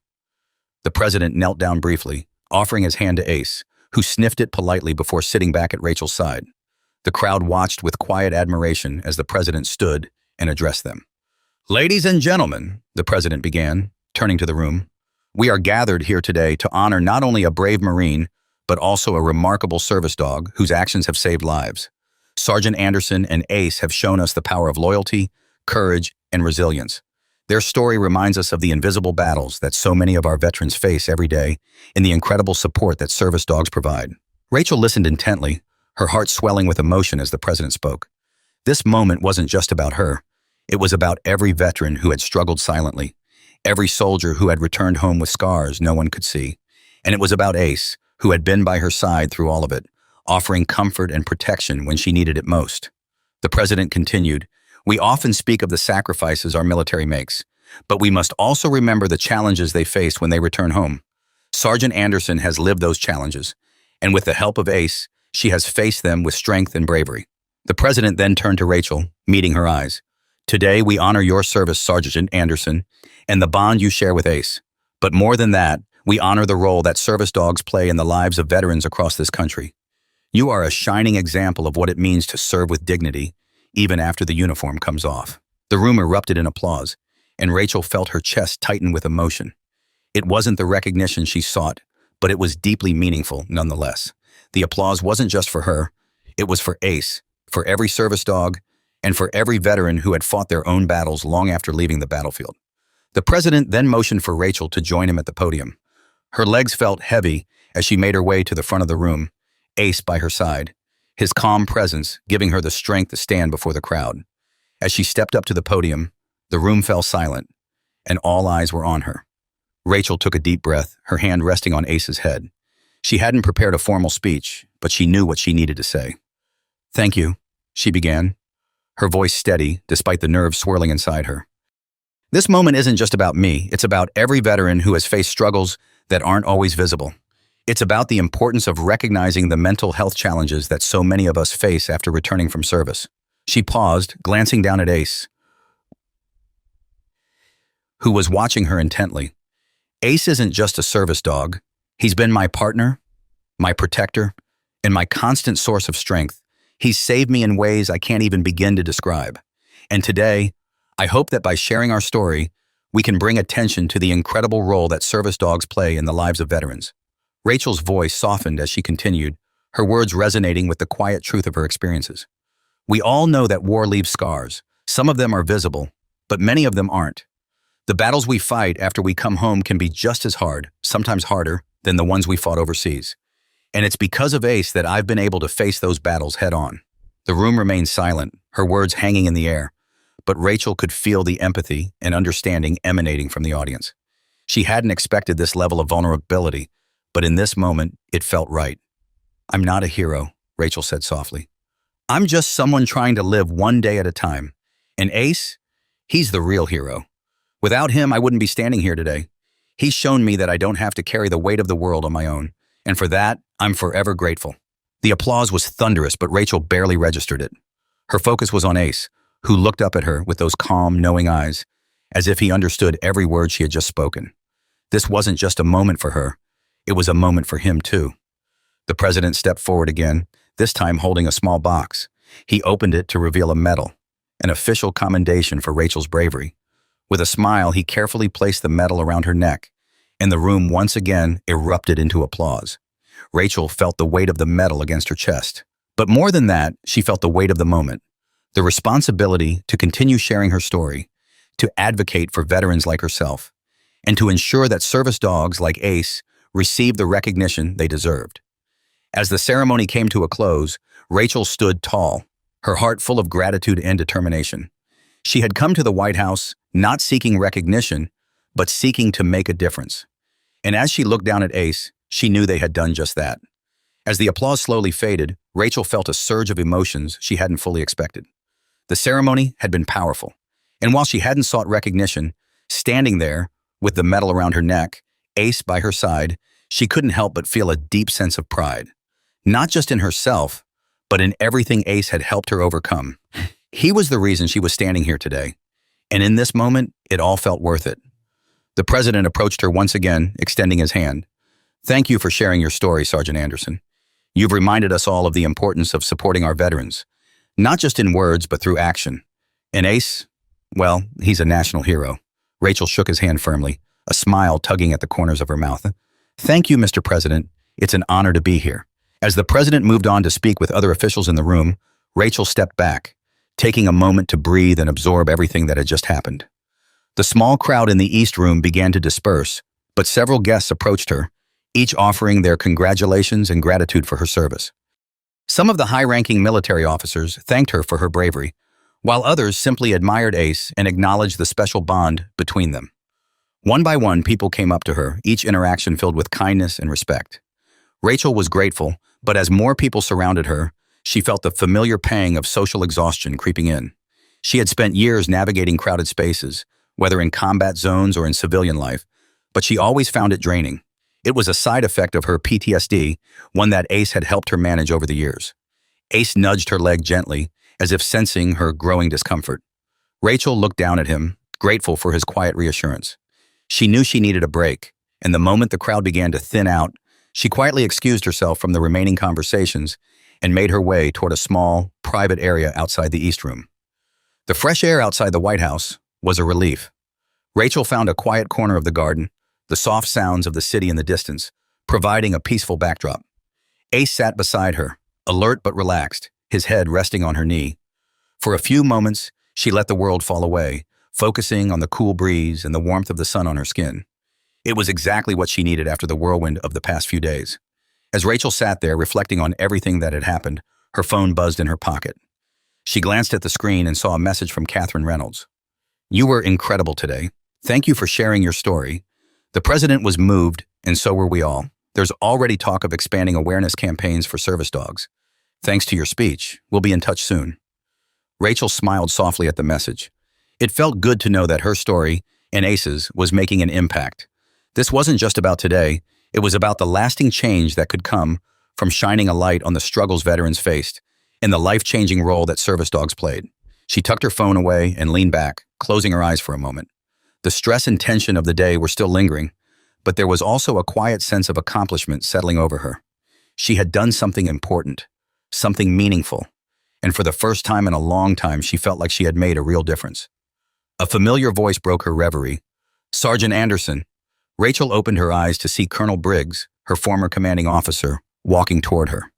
The president knelt down briefly, offering his hand to Ace, who sniffed it politely before sitting back at Rachel's side. The crowd watched with quiet admiration as the president stood and addressed them. "Ladies and gentlemen," the president began, turning to the room, "we are gathered here today to honor not only a brave Marine, but also a remarkable service dog whose actions have saved lives. Sergeant Anderson and Ace have shown us the power of loyalty, courage, and resilience. Their story reminds us of the invisible battles that so many of our veterans face every day and the incredible support that service dogs provide." Rachel listened intently, her heart swelling with emotion as the president spoke. This moment wasn't just about her. It was about every veteran who had struggled silently, every soldier who had returned home with scars no one could see, and it was about Ace, who had been by her side through all of it, offering comfort and protection when she needed it most. The president continued, "We often speak of the sacrifices our military makes, but we must also remember the challenges they faced when they return home. Sergeant Anderson has lived those challenges, and with the help of Ace, she has faced them with strength and bravery." The president then turned to Rachel, meeting her eyes. "Today we honor your service, Sergeant Anderson, and the bond you share with Ace. But more than that, we honor the role that service dogs play in the lives of veterans across this country. You are a shining example of what it means to serve with dignity, even after the uniform comes off." The room erupted in applause, and Rachel felt her chest tighten with emotion. It wasn't the recognition she sought, but it was deeply meaningful nonetheless. The applause wasn't just for her, it was for Ace, for every service dog, and for every veteran who had fought their own battles long after leaving the battlefield. The president then motioned for Rachel to join him at the podium. Her legs felt heavy as she made her way to the front of the room, Ace by her side, his calm presence giving her the strength to stand before the crowd. As she stepped up to the podium, the room fell silent, and all eyes were on her. Rachel took a deep breath, her hand resting on Ace's head. She hadn't prepared a formal speech, but she knew what she needed to say. "Thank you," she began, her voice steady despite the nerves swirling inside her. "This moment isn't just about me, it's about every veteran who has faced struggles that aren't always visible. It's about the importance of recognizing the mental health challenges that so many of us face after returning from service." She paused, glancing down at Ace, who was watching her intently. "Ace isn't just a service dog. He's been my partner, my protector, and my constant source of strength. He's saved me in ways I can't even begin to describe. And today, I hope that by sharing our story, we can bring attention to the incredible role that service dogs play in the lives of veterans." Rachel's voice softened as she continued, her words resonating with the quiet truth of her experiences. "We all know that war leaves scars. Some of them are visible, but many of them aren't. The battles we fight after we come home can be just as hard, sometimes harder, than the ones we fought overseas. And it's because of Ace that I've been able to face those battles head on." The room remained silent, her words hanging in the air, but Rachel could feel the empathy and understanding emanating from the audience. She hadn't expected this level of vulnerability, but in this moment, it felt right. "I'm not a hero," Rachel said softly. "I'm just someone trying to live one day at a time. And Ace, he's the real hero. Without him, I wouldn't be standing here today. He's shown me that I don't have to carry the weight of the world on my own, and for that, I'm forever grateful." The applause was thunderous, but Rachel barely registered it. Her focus was on Ace, who looked up at her with those calm, knowing eyes, as if he understood every word she had just spoken. This wasn't just a moment for her, it was a moment for him too. The president stepped forward again, this time holding a small box. He opened it to reveal a medal, an official commendation for Rachel's bravery. With a smile, he carefully placed the medal around her neck, and the room once again erupted into applause. Rachel felt the weight of the medal against her chest. But more than that, she felt the weight of the moment, the responsibility to continue sharing her story, to advocate for veterans like herself, and to ensure that service dogs like Ace received the recognition they deserved. As the ceremony came to a close, Rachel stood tall, her heart full of gratitude and determination. She had come to the White House not seeking recognition, but seeking to make a difference. And as she looked down at Ace, she knew they had done just that. As the applause slowly faded, Rachel felt a surge of emotions she hadn't fully expected. The ceremony had been powerful, and while she hadn't sought recognition, standing there, with the medal around her neck, Ace by her side, she couldn't help but feel a deep sense of pride. Not just in herself, but in everything Ace had helped her overcome. He was the reason she was standing here today, and in this moment, it all felt worth it. The president approached her once again, extending his hand. "Thank you for sharing your story, Sergeant Anderson. You've reminded us all of the importance of supporting our veterans, not just in words, but through action. And Ace, well, he's a national hero." Rachel shook his hand firmly, a smile tugging at the corners of her mouth. "Thank you, Mr. President. It's an honor to be here." As the president moved on to speak with other officials in the room, Rachel stepped back, taking a moment to breathe and absorb everything that had just happened. The small crowd in the East Room began to disperse, but several guests approached her, each offering their congratulations and gratitude for her service. Some of the high-ranking military officers thanked her for her bravery, while others simply admired Ace and acknowledged the special bond between them. One by one, people came up to her, each interaction filled with kindness and respect. Rachel was grateful, but as more people surrounded her, she felt the familiar pang of social exhaustion creeping in. She had spent years navigating crowded spaces, whether in combat zones or in civilian life, but she always found it draining. It was a side effect of her PTSD, one that Ace had helped her manage over the years. Ace nudged her leg gently, as if sensing her growing discomfort. Rachel looked down at him, grateful for his quiet reassurance. She knew she needed a break, and the moment the crowd began to thin out, she quietly excused herself from the remaining conversations and made her way toward a small, private area outside the East Room. The fresh air outside the White House was a relief. Rachel found a quiet corner of the garden, the soft sounds of the city in the distance, providing a peaceful backdrop. Ace sat beside her, alert but relaxed, his head resting on her knee. For a few moments, she let the world fall away, focusing on the cool breeze and the warmth of the sun on her skin. It was exactly what she needed after the whirlwind of the past few days. As Rachel sat there reflecting on everything that had happened, her phone buzzed in her pocket. She glanced at the screen and saw a message from Catherine Reynolds. "You were incredible today. Thank you for sharing your story. The president was moved, and so were we all. There's already talk of expanding awareness campaigns for service dogs. Thanks to your speech, we'll be in touch soon." Rachel smiled softly at the message. It felt good to know that her story, and Ace's, was making an impact. This wasn't just about today, it was about the lasting change that could come from shining a light on the struggles veterans faced and the life-changing role that service dogs played. She tucked her phone away and leaned back, closing her eyes for a moment. The stress and tension of the day were still lingering, but there was also a quiet sense of accomplishment settling over her. She had done something important, something meaningful, and for the first time in a long time, she felt like she had made a real difference. A familiar voice broke her reverie. "Sergeant Anderson." Rachel opened her eyes to see Colonel Briggs, her former commanding officer, walking toward her.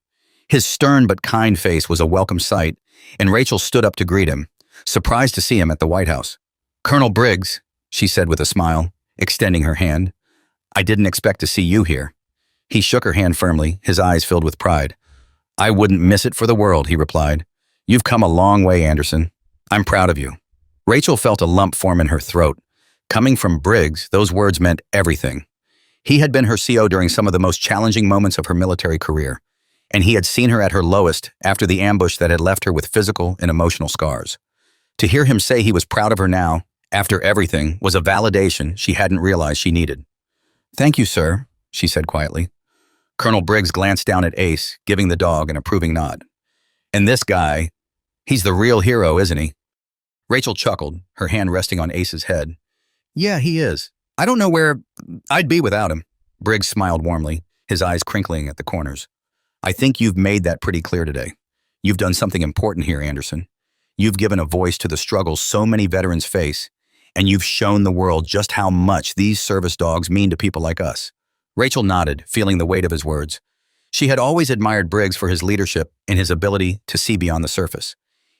His stern but kind face was a welcome sight, and Rachel stood up to greet him, surprised to see him at the White House. "Colonel Briggs," she said with a smile, extending her hand. "I didn't expect to see you here." He shook her hand firmly, his eyes filled with pride. "I wouldn't miss it for the world," he replied. "You've come a long way, Anderson. I'm proud of you." Rachel felt a lump form in her throat. Coming from Briggs, those words meant everything. He had been her CO during some of the most challenging moments of her military career, and he had seen her at her lowest after the ambush that had left her with physical and emotional scars. To hear him say he was proud of her now, after everything, was a validation she hadn't realized she needed. "Thank you, sir," she said quietly. Colonel Briggs glanced down at Ace, giving the dog an approving nod. "And this guy, he's the real hero, isn't he?" Rachel chuckled, her hand resting on Ace's head. "Yeah, he is. I don't know where I'd be without him." Briggs smiled warmly, his eyes crinkling at the corners. "I think you've made that pretty clear today. You've done something important here, Anderson. You've given a voice to the struggles so many veterans face, and you've shown the world just how much these service dogs mean to people like us." Rachel nodded, feeling the weight of his words. She had always admired Briggs for his leadership and his ability to see beyond the surface.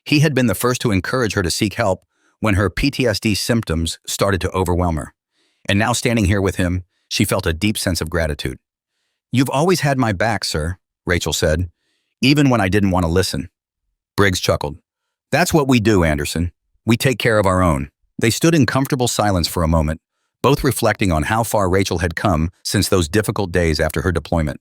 He had been the first to encourage her to seek help when her PTSD symptoms started to overwhelm her. And now standing here with him, she felt a deep sense of gratitude. "You've always had my back, sir," Rachel said, "even when I didn't want to listen." Briggs chuckled. "That's what we do, Anderson. We take care of our own." They stood in comfortable silence for a moment, both reflecting on how far Rachel had come since those difficult days after her deployment.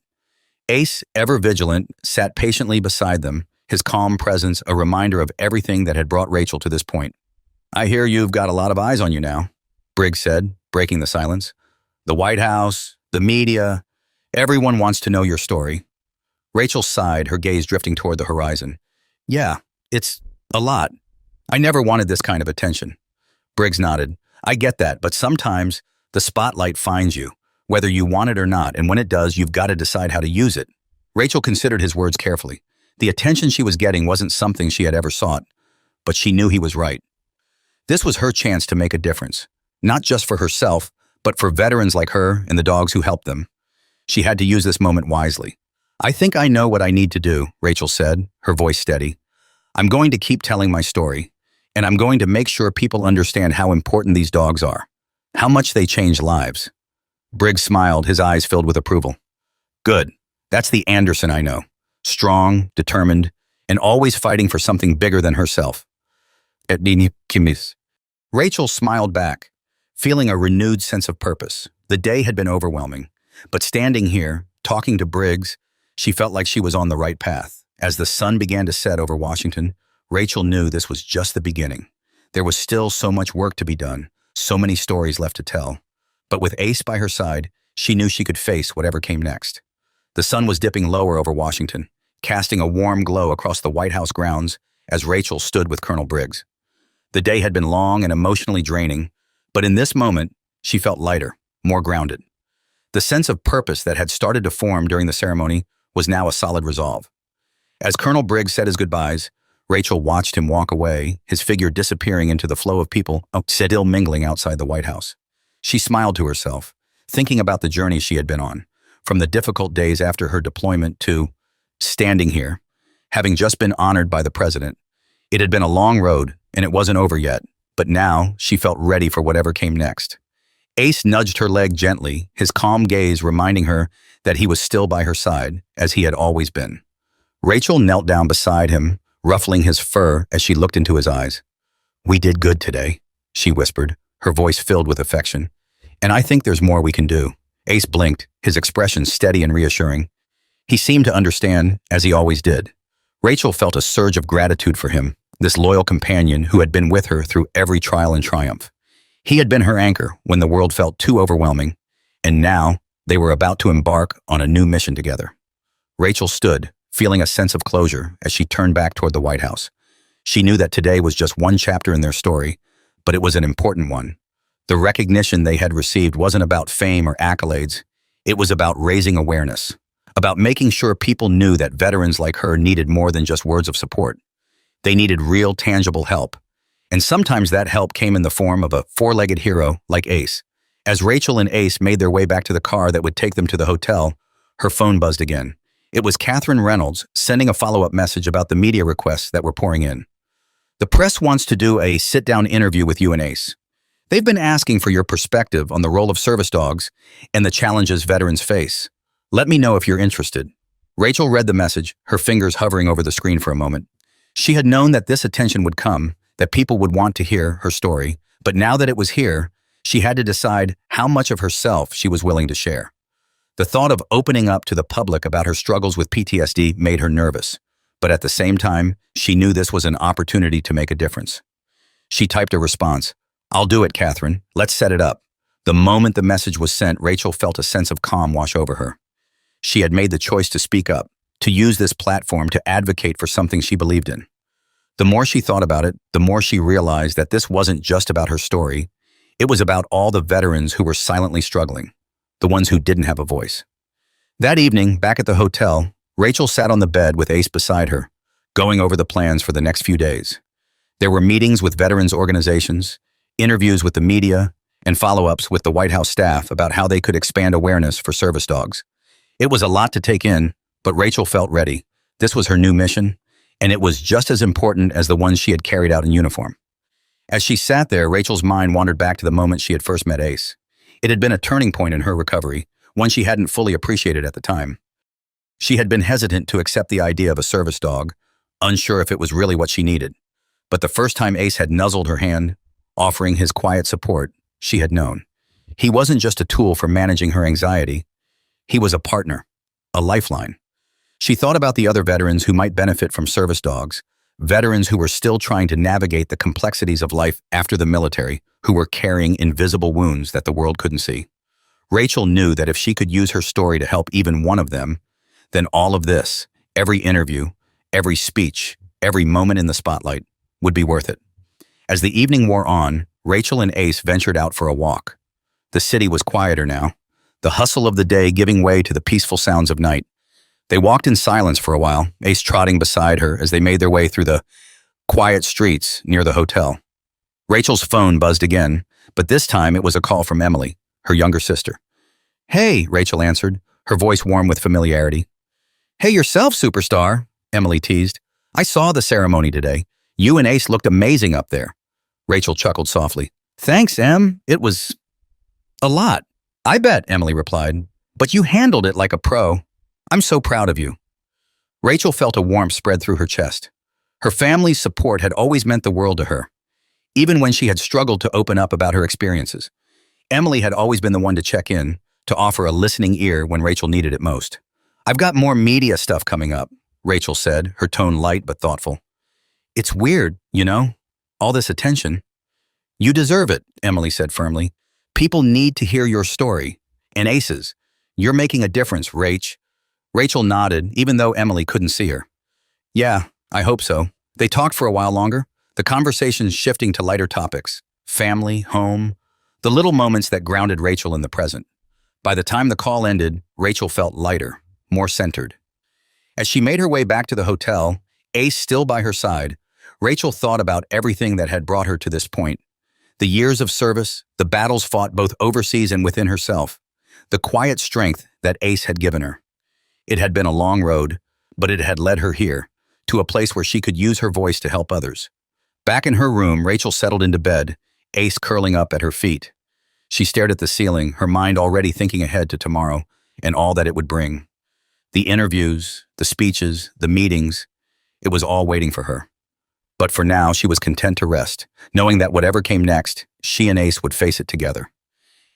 Ace, ever vigilant, sat patiently beside them, his calm presence a reminder of everything that had brought Rachel to this point. "I hear you've got a lot of eyes on you now," Briggs said, breaking the silence. "The White House, the media, everyone wants to know your story." Rachel sighed, her gaze drifting toward the horizon. "Yeah, it's a lot. I never wanted this kind of attention." Briggs nodded. "I get that, but sometimes the spotlight finds you, whether you want it or not, and when it does, you've got to decide how to use it." Rachel considered his words carefully. The attention she was getting wasn't something she had ever sought, but she knew he was right. This was her chance to make a difference, not just for herself, but for veterans like her and the dogs who helped them. She had to use this moment wisely. "I think I know what I need to do," Rachel said, her voice steady. "I'm going to keep telling my story, and I'm going to make sure people understand how important these dogs are, how much they change lives." Briggs smiled, his eyes filled with approval. "Good. That's the Anderson I know. Strong, determined, and always fighting for something bigger than herself." Rachel smiled back, feeling a renewed sense of purpose. The day had been overwhelming, but standing here, talking to Briggs, she felt like she was on the right path. As the sun began to set over Washington, Rachel knew this was just the beginning. There was still so much work to be done, so many stories left to tell. But with Ace by her side, she knew she could face whatever came next. The sun was dipping lower over Washington, casting a warm glow across the White House grounds as Rachel stood with Colonel Briggs. The day had been long and emotionally draining, but in this moment, she felt lighter, more grounded. The sense of purpose that had started to form during the ceremony was now a solid resolve. As Colonel Briggs said his goodbyes, Rachel watched him walk away, his figure disappearing into the flow of people still mingling outside the White House. She smiled to herself, thinking about the journey she had been on, from the difficult days after her deployment to standing here, having just been honored by the president. It had been a long road, and it wasn't over yet, but now she felt ready for whatever came next. Ace nudged her leg gently, his calm gaze reminding her that he was still by her side, as he had always been. Rachel knelt down beside him, ruffling his fur as she looked into his eyes. "We did good today," she whispered, her voice filled with affection. "And I think there's more we can do." Ace blinked, his expression steady and reassuring. He seemed to understand, as he always did. Rachel felt a surge of gratitude for him, this loyal companion who had been with her through every trial and triumph. He had been her anchor when the world felt too overwhelming, and now they were about to embark on a new mission together. Rachel stood, feeling a sense of closure as she turned back toward the White House. She knew that today was just one chapter in their story, but it was an important one. The recognition they had received wasn't about fame or accolades. It was about raising awareness, about making sure people knew that veterans like her needed more than just words of support. They needed real, tangible help. And sometimes that help came in the form of a four-legged hero like Ace. As Rachel and Ace made their way back to the car that would take them to the hotel, her phone buzzed again. It was Catherine Reynolds sending a follow-up message about the media requests that were pouring in. "The press wants to do a sit-down interview with you and Ace. They've been asking for your perspective on the role of service dogs and the challenges veterans face. Let me know if you're interested." Rachel read the message, her fingers hovering over the screen for a moment. She had known that this attention would come, that people would want to hear her story, but now that it was here, she had to decide how much of herself she was willing to share. The thought of opening up to the public about her struggles with PTSD made her nervous, but at the same time, she knew this was an opportunity to make a difference. She typed a response. "I'll do it, Catherine. Let's set it up." The moment the message was sent, Rachel felt a sense of calm wash over her. She had made the choice to speak up, to use this platform to advocate for something she believed in. The more she thought about it, the more she realized that this wasn't just about her story. It was about all the veterans who were silently struggling, the ones who didn't have a voice. That evening, back at the hotel, Rachel sat on the bed with Ace beside her, going over the plans for the next few days. There were meetings with veterans organizations, interviews with the media, and follow-ups with the White House staff about how they could expand awareness for service dogs. It was a lot to take in, but Rachel felt ready. This was her new mission, and it was just as important as the one she had carried out in uniform. As she sat there, Rachel's mind wandered back to the moment she had first met Ace. It had been a turning point in her recovery, one she hadn't fully appreciated at the time. She had been hesitant to accept the idea of a service dog, unsure if it was really what she needed. But the first time Ace had nuzzled her hand, offering his quiet support, she had known. He wasn't just a tool for managing her anxiety. He was a partner, a lifeline. She thought about the other veterans who might benefit from service dogs, veterans who were still trying to navigate the complexities of life after the military, who were carrying invisible wounds that the world couldn't see. Rachel knew that if she could use her story to help even one of them, then all of this, every interview, every speech, every moment in the spotlight, would be worth it. As the evening wore on, Rachel and Ace ventured out for a walk. The city was quieter now, the hustle of the day giving way to the peaceful sounds of night. They walked in silence for a while, Ace trotting beside her as they made their way through the quiet streets near the hotel. Rachel's phone buzzed again, but this time it was a call from Emily, her younger sister. "Hey," Rachel answered, her voice warm with familiarity. "Hey yourself, superstar," Emily teased. "I saw the ceremony today. You and Ace looked amazing up there." Rachel chuckled softly. "Thanks, Em. It was a lot." "I bet," Emily replied. "But you handled it like a pro. I'm so proud of you." Rachel felt a warmth spread through her chest. Her family's support had always meant the world to her, even when she had struggled to open up about her experiences. Emily had always been the one to check in, to offer a listening ear when Rachel needed it most. "I've got more media stuff coming up," Rachel said, her tone light but thoughtful. "It's weird, you know, all this attention." "You deserve it," Emily said firmly. "People need to hear your story. And Aces, you're making a difference, Rach." Rachel nodded, even though Emily couldn't see her. "Yeah, I hope so." They talked for a while longer, the conversation shifting to lighter topics. Family, home, the little moments that grounded Rachel in the present. By the time the call ended, Rachel felt lighter, more centered. As she made her way back to the hotel, Ace still by her side, Rachel thought about everything that had brought her to this point. The years of service, the battles fought both overseas and within herself, the quiet strength that Ace had given her. It had been a long road, but it had led her here, to a place where she could use her voice to help others. Back in her room, Rachel settled into bed, Ace curling up at her feet. She stared at the ceiling, her mind already thinking ahead to tomorrow and all that it would bring. The interviews, the speeches, the meetings, it was all waiting for her. But for now, she was content to rest, knowing that whatever came next, she and Ace would face it together.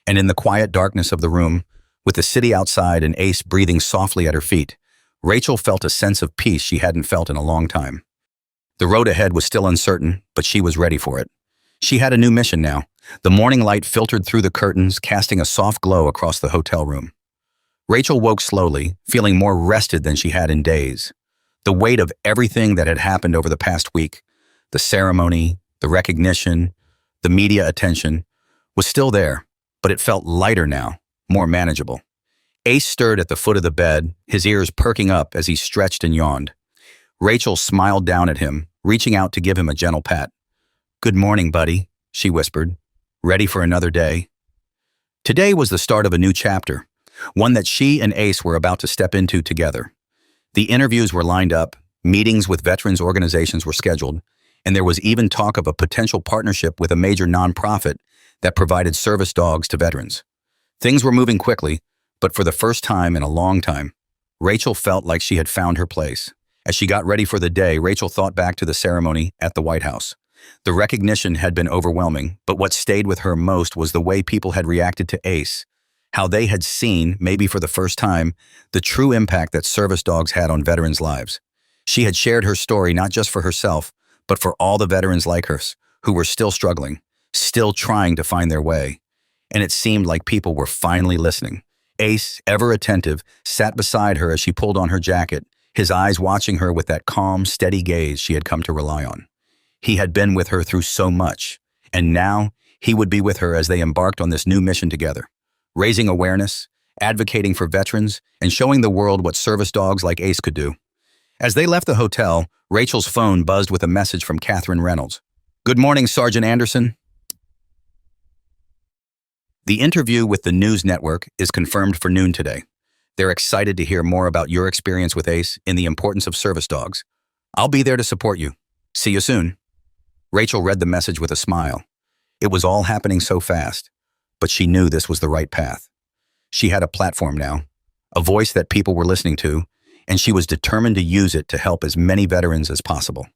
And in the quiet darkness of the room, with the city outside and Ace breathing softly at her feet, Rachel felt a sense of peace she hadn't felt in a long time. The road ahead was still uncertain, but she was ready for it. She had a new mission now. The morning light filtered through the curtains, casting a soft glow across the hotel room. Rachel woke slowly, feeling more rested than she had in days. The weight of everything that had happened over the past week, the ceremony, the recognition, the media attention, was still there, but it felt lighter now, more manageable. Ace stirred at the foot of the bed, his ears perking up as he stretched and yawned. Rachel smiled down at him, reaching out to give him a gentle pat. "Good morning, buddy," she whispered. "Ready for another day?" Today was the start of a new chapter, one that she and Ace were about to step into together. The interviews were lined up, meetings with veterans organizations were scheduled, and there was even talk of a potential partnership with a major nonprofit that provided service dogs to veterans. Things were moving quickly, but for the first time in a long time, Rachel felt like she had found her place. As she got ready for the day, Rachel thought back to the ceremony at the White House. The recognition had been overwhelming, but what stayed with her most was the way people had reacted to Ace, how they had seen, maybe for the first time, the true impact that service dogs had on veterans' lives. She had shared her story not just for herself, but for all the veterans like hers, who were still struggling, still trying to find their way. And it seemed like people were finally listening. Ace, ever attentive, sat beside her as she pulled on her jacket, his eyes watching her with that calm, steady gaze she had come to rely on. He had been with her through so much, and now he would be with her as they embarked on this new mission together, raising awareness, advocating for veterans, and showing the world what service dogs like Ace could do. As they left the hotel, Rachel's phone buzzed with a message from Catherine Reynolds. "Good morning, Sergeant Anderson." The interview with the news network is confirmed for noon today. They're excited to hear more about your experience with Ace and the importance of service dogs. "I'll be there to support you. See you soon." Rachel read the message with a smile. It was all happening so fast, but she knew this was the right path. She had a platform now, a voice that people were listening to, and she was determined to use it to help as many veterans as possible.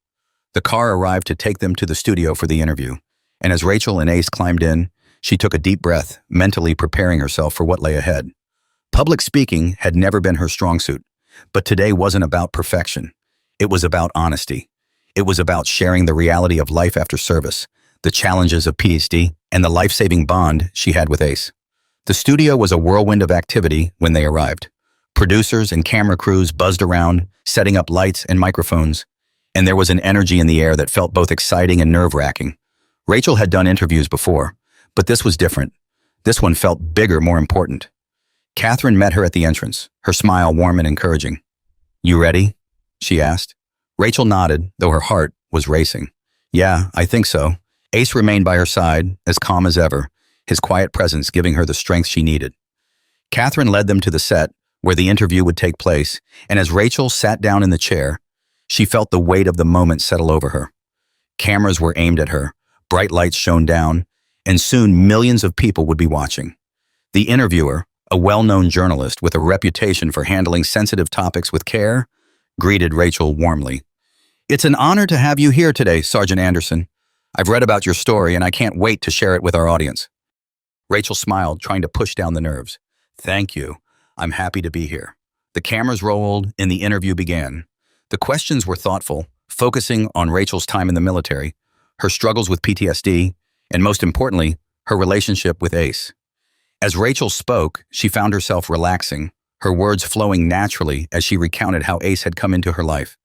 The car arrived to take them to the studio for the interview, and as Rachel and Ace climbed in, she took a deep breath, mentally preparing herself for what lay ahead. Public speaking had never been her strong suit, but today wasn't about perfection. It was about honesty. It was about sharing the reality of life after service, the challenges of PTSD, and the life-saving bond she had with Ace. The studio was a whirlwind of activity when they arrived. Producers and camera crews buzzed around, setting up lights and microphones, and there was an energy in the air that felt both exciting and nerve-wracking. Rachel had done interviews before, but this was different. This one felt bigger, more important. Catherine met her at the entrance, her smile warm and encouraging. "You ready?" she asked. Rachel nodded, though her heart was racing. "Yeah, I think so." Ace remained by her side, as calm as ever, his quiet presence giving her the strength she needed. Catherine led them to the set, where the interview would take place, and as Rachel sat down in the chair, she felt the weight of the moment settle over her. Cameras were aimed at her, bright lights shone down, and soon millions of people would be watching. The interviewer, a well-known journalist with a reputation for handling sensitive topics with care, greeted Rachel warmly. "It's an honor to have you here today, Sergeant Anderson. I've read about your story and I can't wait to share it with our audience." Rachel smiled, trying to push down the nerves. "Thank you. I'm happy to be here." The cameras rolled and the interview began. The questions were thoughtful, focusing on Rachel's time in the military, her struggles with PTSD, and most importantly, her relationship with Ace. As Rachel spoke, she found herself relaxing, her words flowing naturally as she recounted how Ace had come into her life,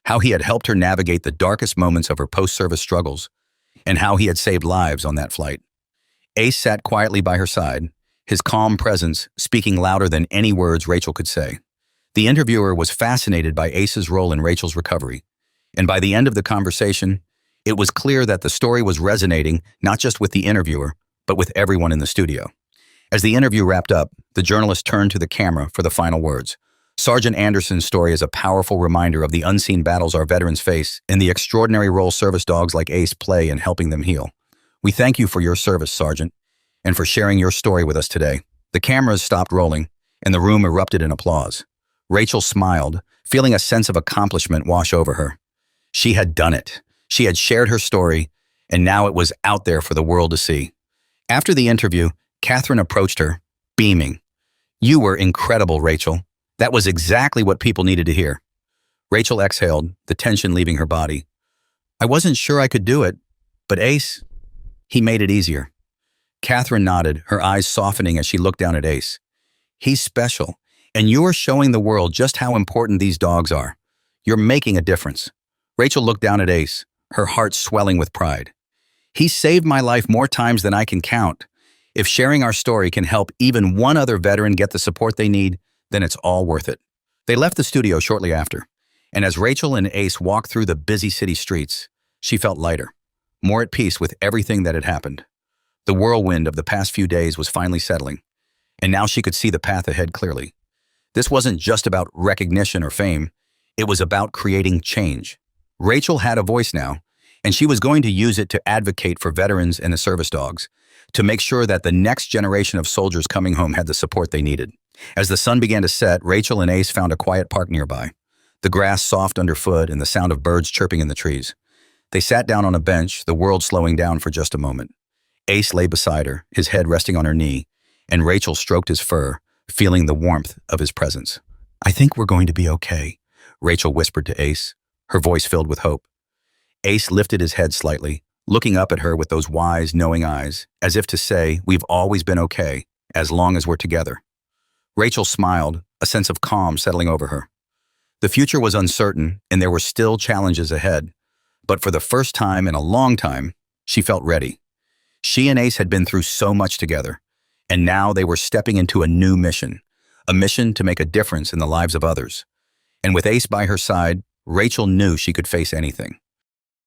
how he had helped her navigate the darkest moments of her post-service struggles, and how he had saved lives on that flight. Ace sat quietly by her side, his calm presence speaking louder than any words Rachel could say. The interviewer was fascinated by Ace's role in Rachel's recovery, and by the end of the conversation, it was clear that the story was resonating not just with the interviewer, but with everyone in the studio. As the interview wrapped up, the journalist turned to the camera for the final words. Sergeant Anderson's story is a powerful reminder of the unseen battles our veterans face and the extraordinary role service dogs like Ace play in helping them heal. We thank you for your service, Sergeant, and for sharing your story with us today. The cameras stopped rolling, and the room erupted in applause. Rachel smiled, feeling a sense of accomplishment wash over her. She had done it. She had shared her story, and now it was out there for the world to see. After the interview, Catherine approached her, beaming. "You were incredible, Rachel. That was exactly what people needed to hear." Rachel exhaled, the tension leaving her body. "I wasn't sure I could do it, but Ace, he made it easier." Catherine nodded, her eyes softening as she looked down at Ace. "He's special, and you're showing the world just how important these dogs are. You're making a difference." Rachel looked down at Ace, her heart swelling with pride. "He saved my life more times than I can count. If sharing our story can help even one other veteran get the support they need, then it's all worth it." They left the studio shortly after, and as Rachel and Ace walked through the busy city streets, she felt lighter, more at peace with everything that had happened. The whirlwind of the past few days was finally settling, and now she could see the path ahead clearly. This wasn't just about recognition or fame, it was about creating change. Rachel had a voice now, and she was going to use it to advocate for veterans and the service dogs, to make sure that the next generation of soldiers coming home had the support they needed. As the sun began to set, Rachel and Ace found a quiet park nearby, the grass soft underfoot and the sound of birds chirping in the trees. They sat down on a bench, the world slowing down for just a moment. Ace lay beside her, his head resting on her knee, and Rachel stroked his fur, feeling the warmth of his presence. "I think we're going to be okay," Rachel whispered to Ace, her voice filled with hope. Ace lifted his head slightly, looking up at her with those wise, knowing eyes, as if to say, "We've always been okay, as long as we're together." Rachel smiled, a sense of calm settling over her. The future was uncertain, and there were still challenges ahead. But for the first time in a long time, she felt ready. She and Ace had been through so much together, and now they were stepping into a new mission, a mission to make a difference in the lives of others. And with Ace by her side, Rachel knew she could face anything.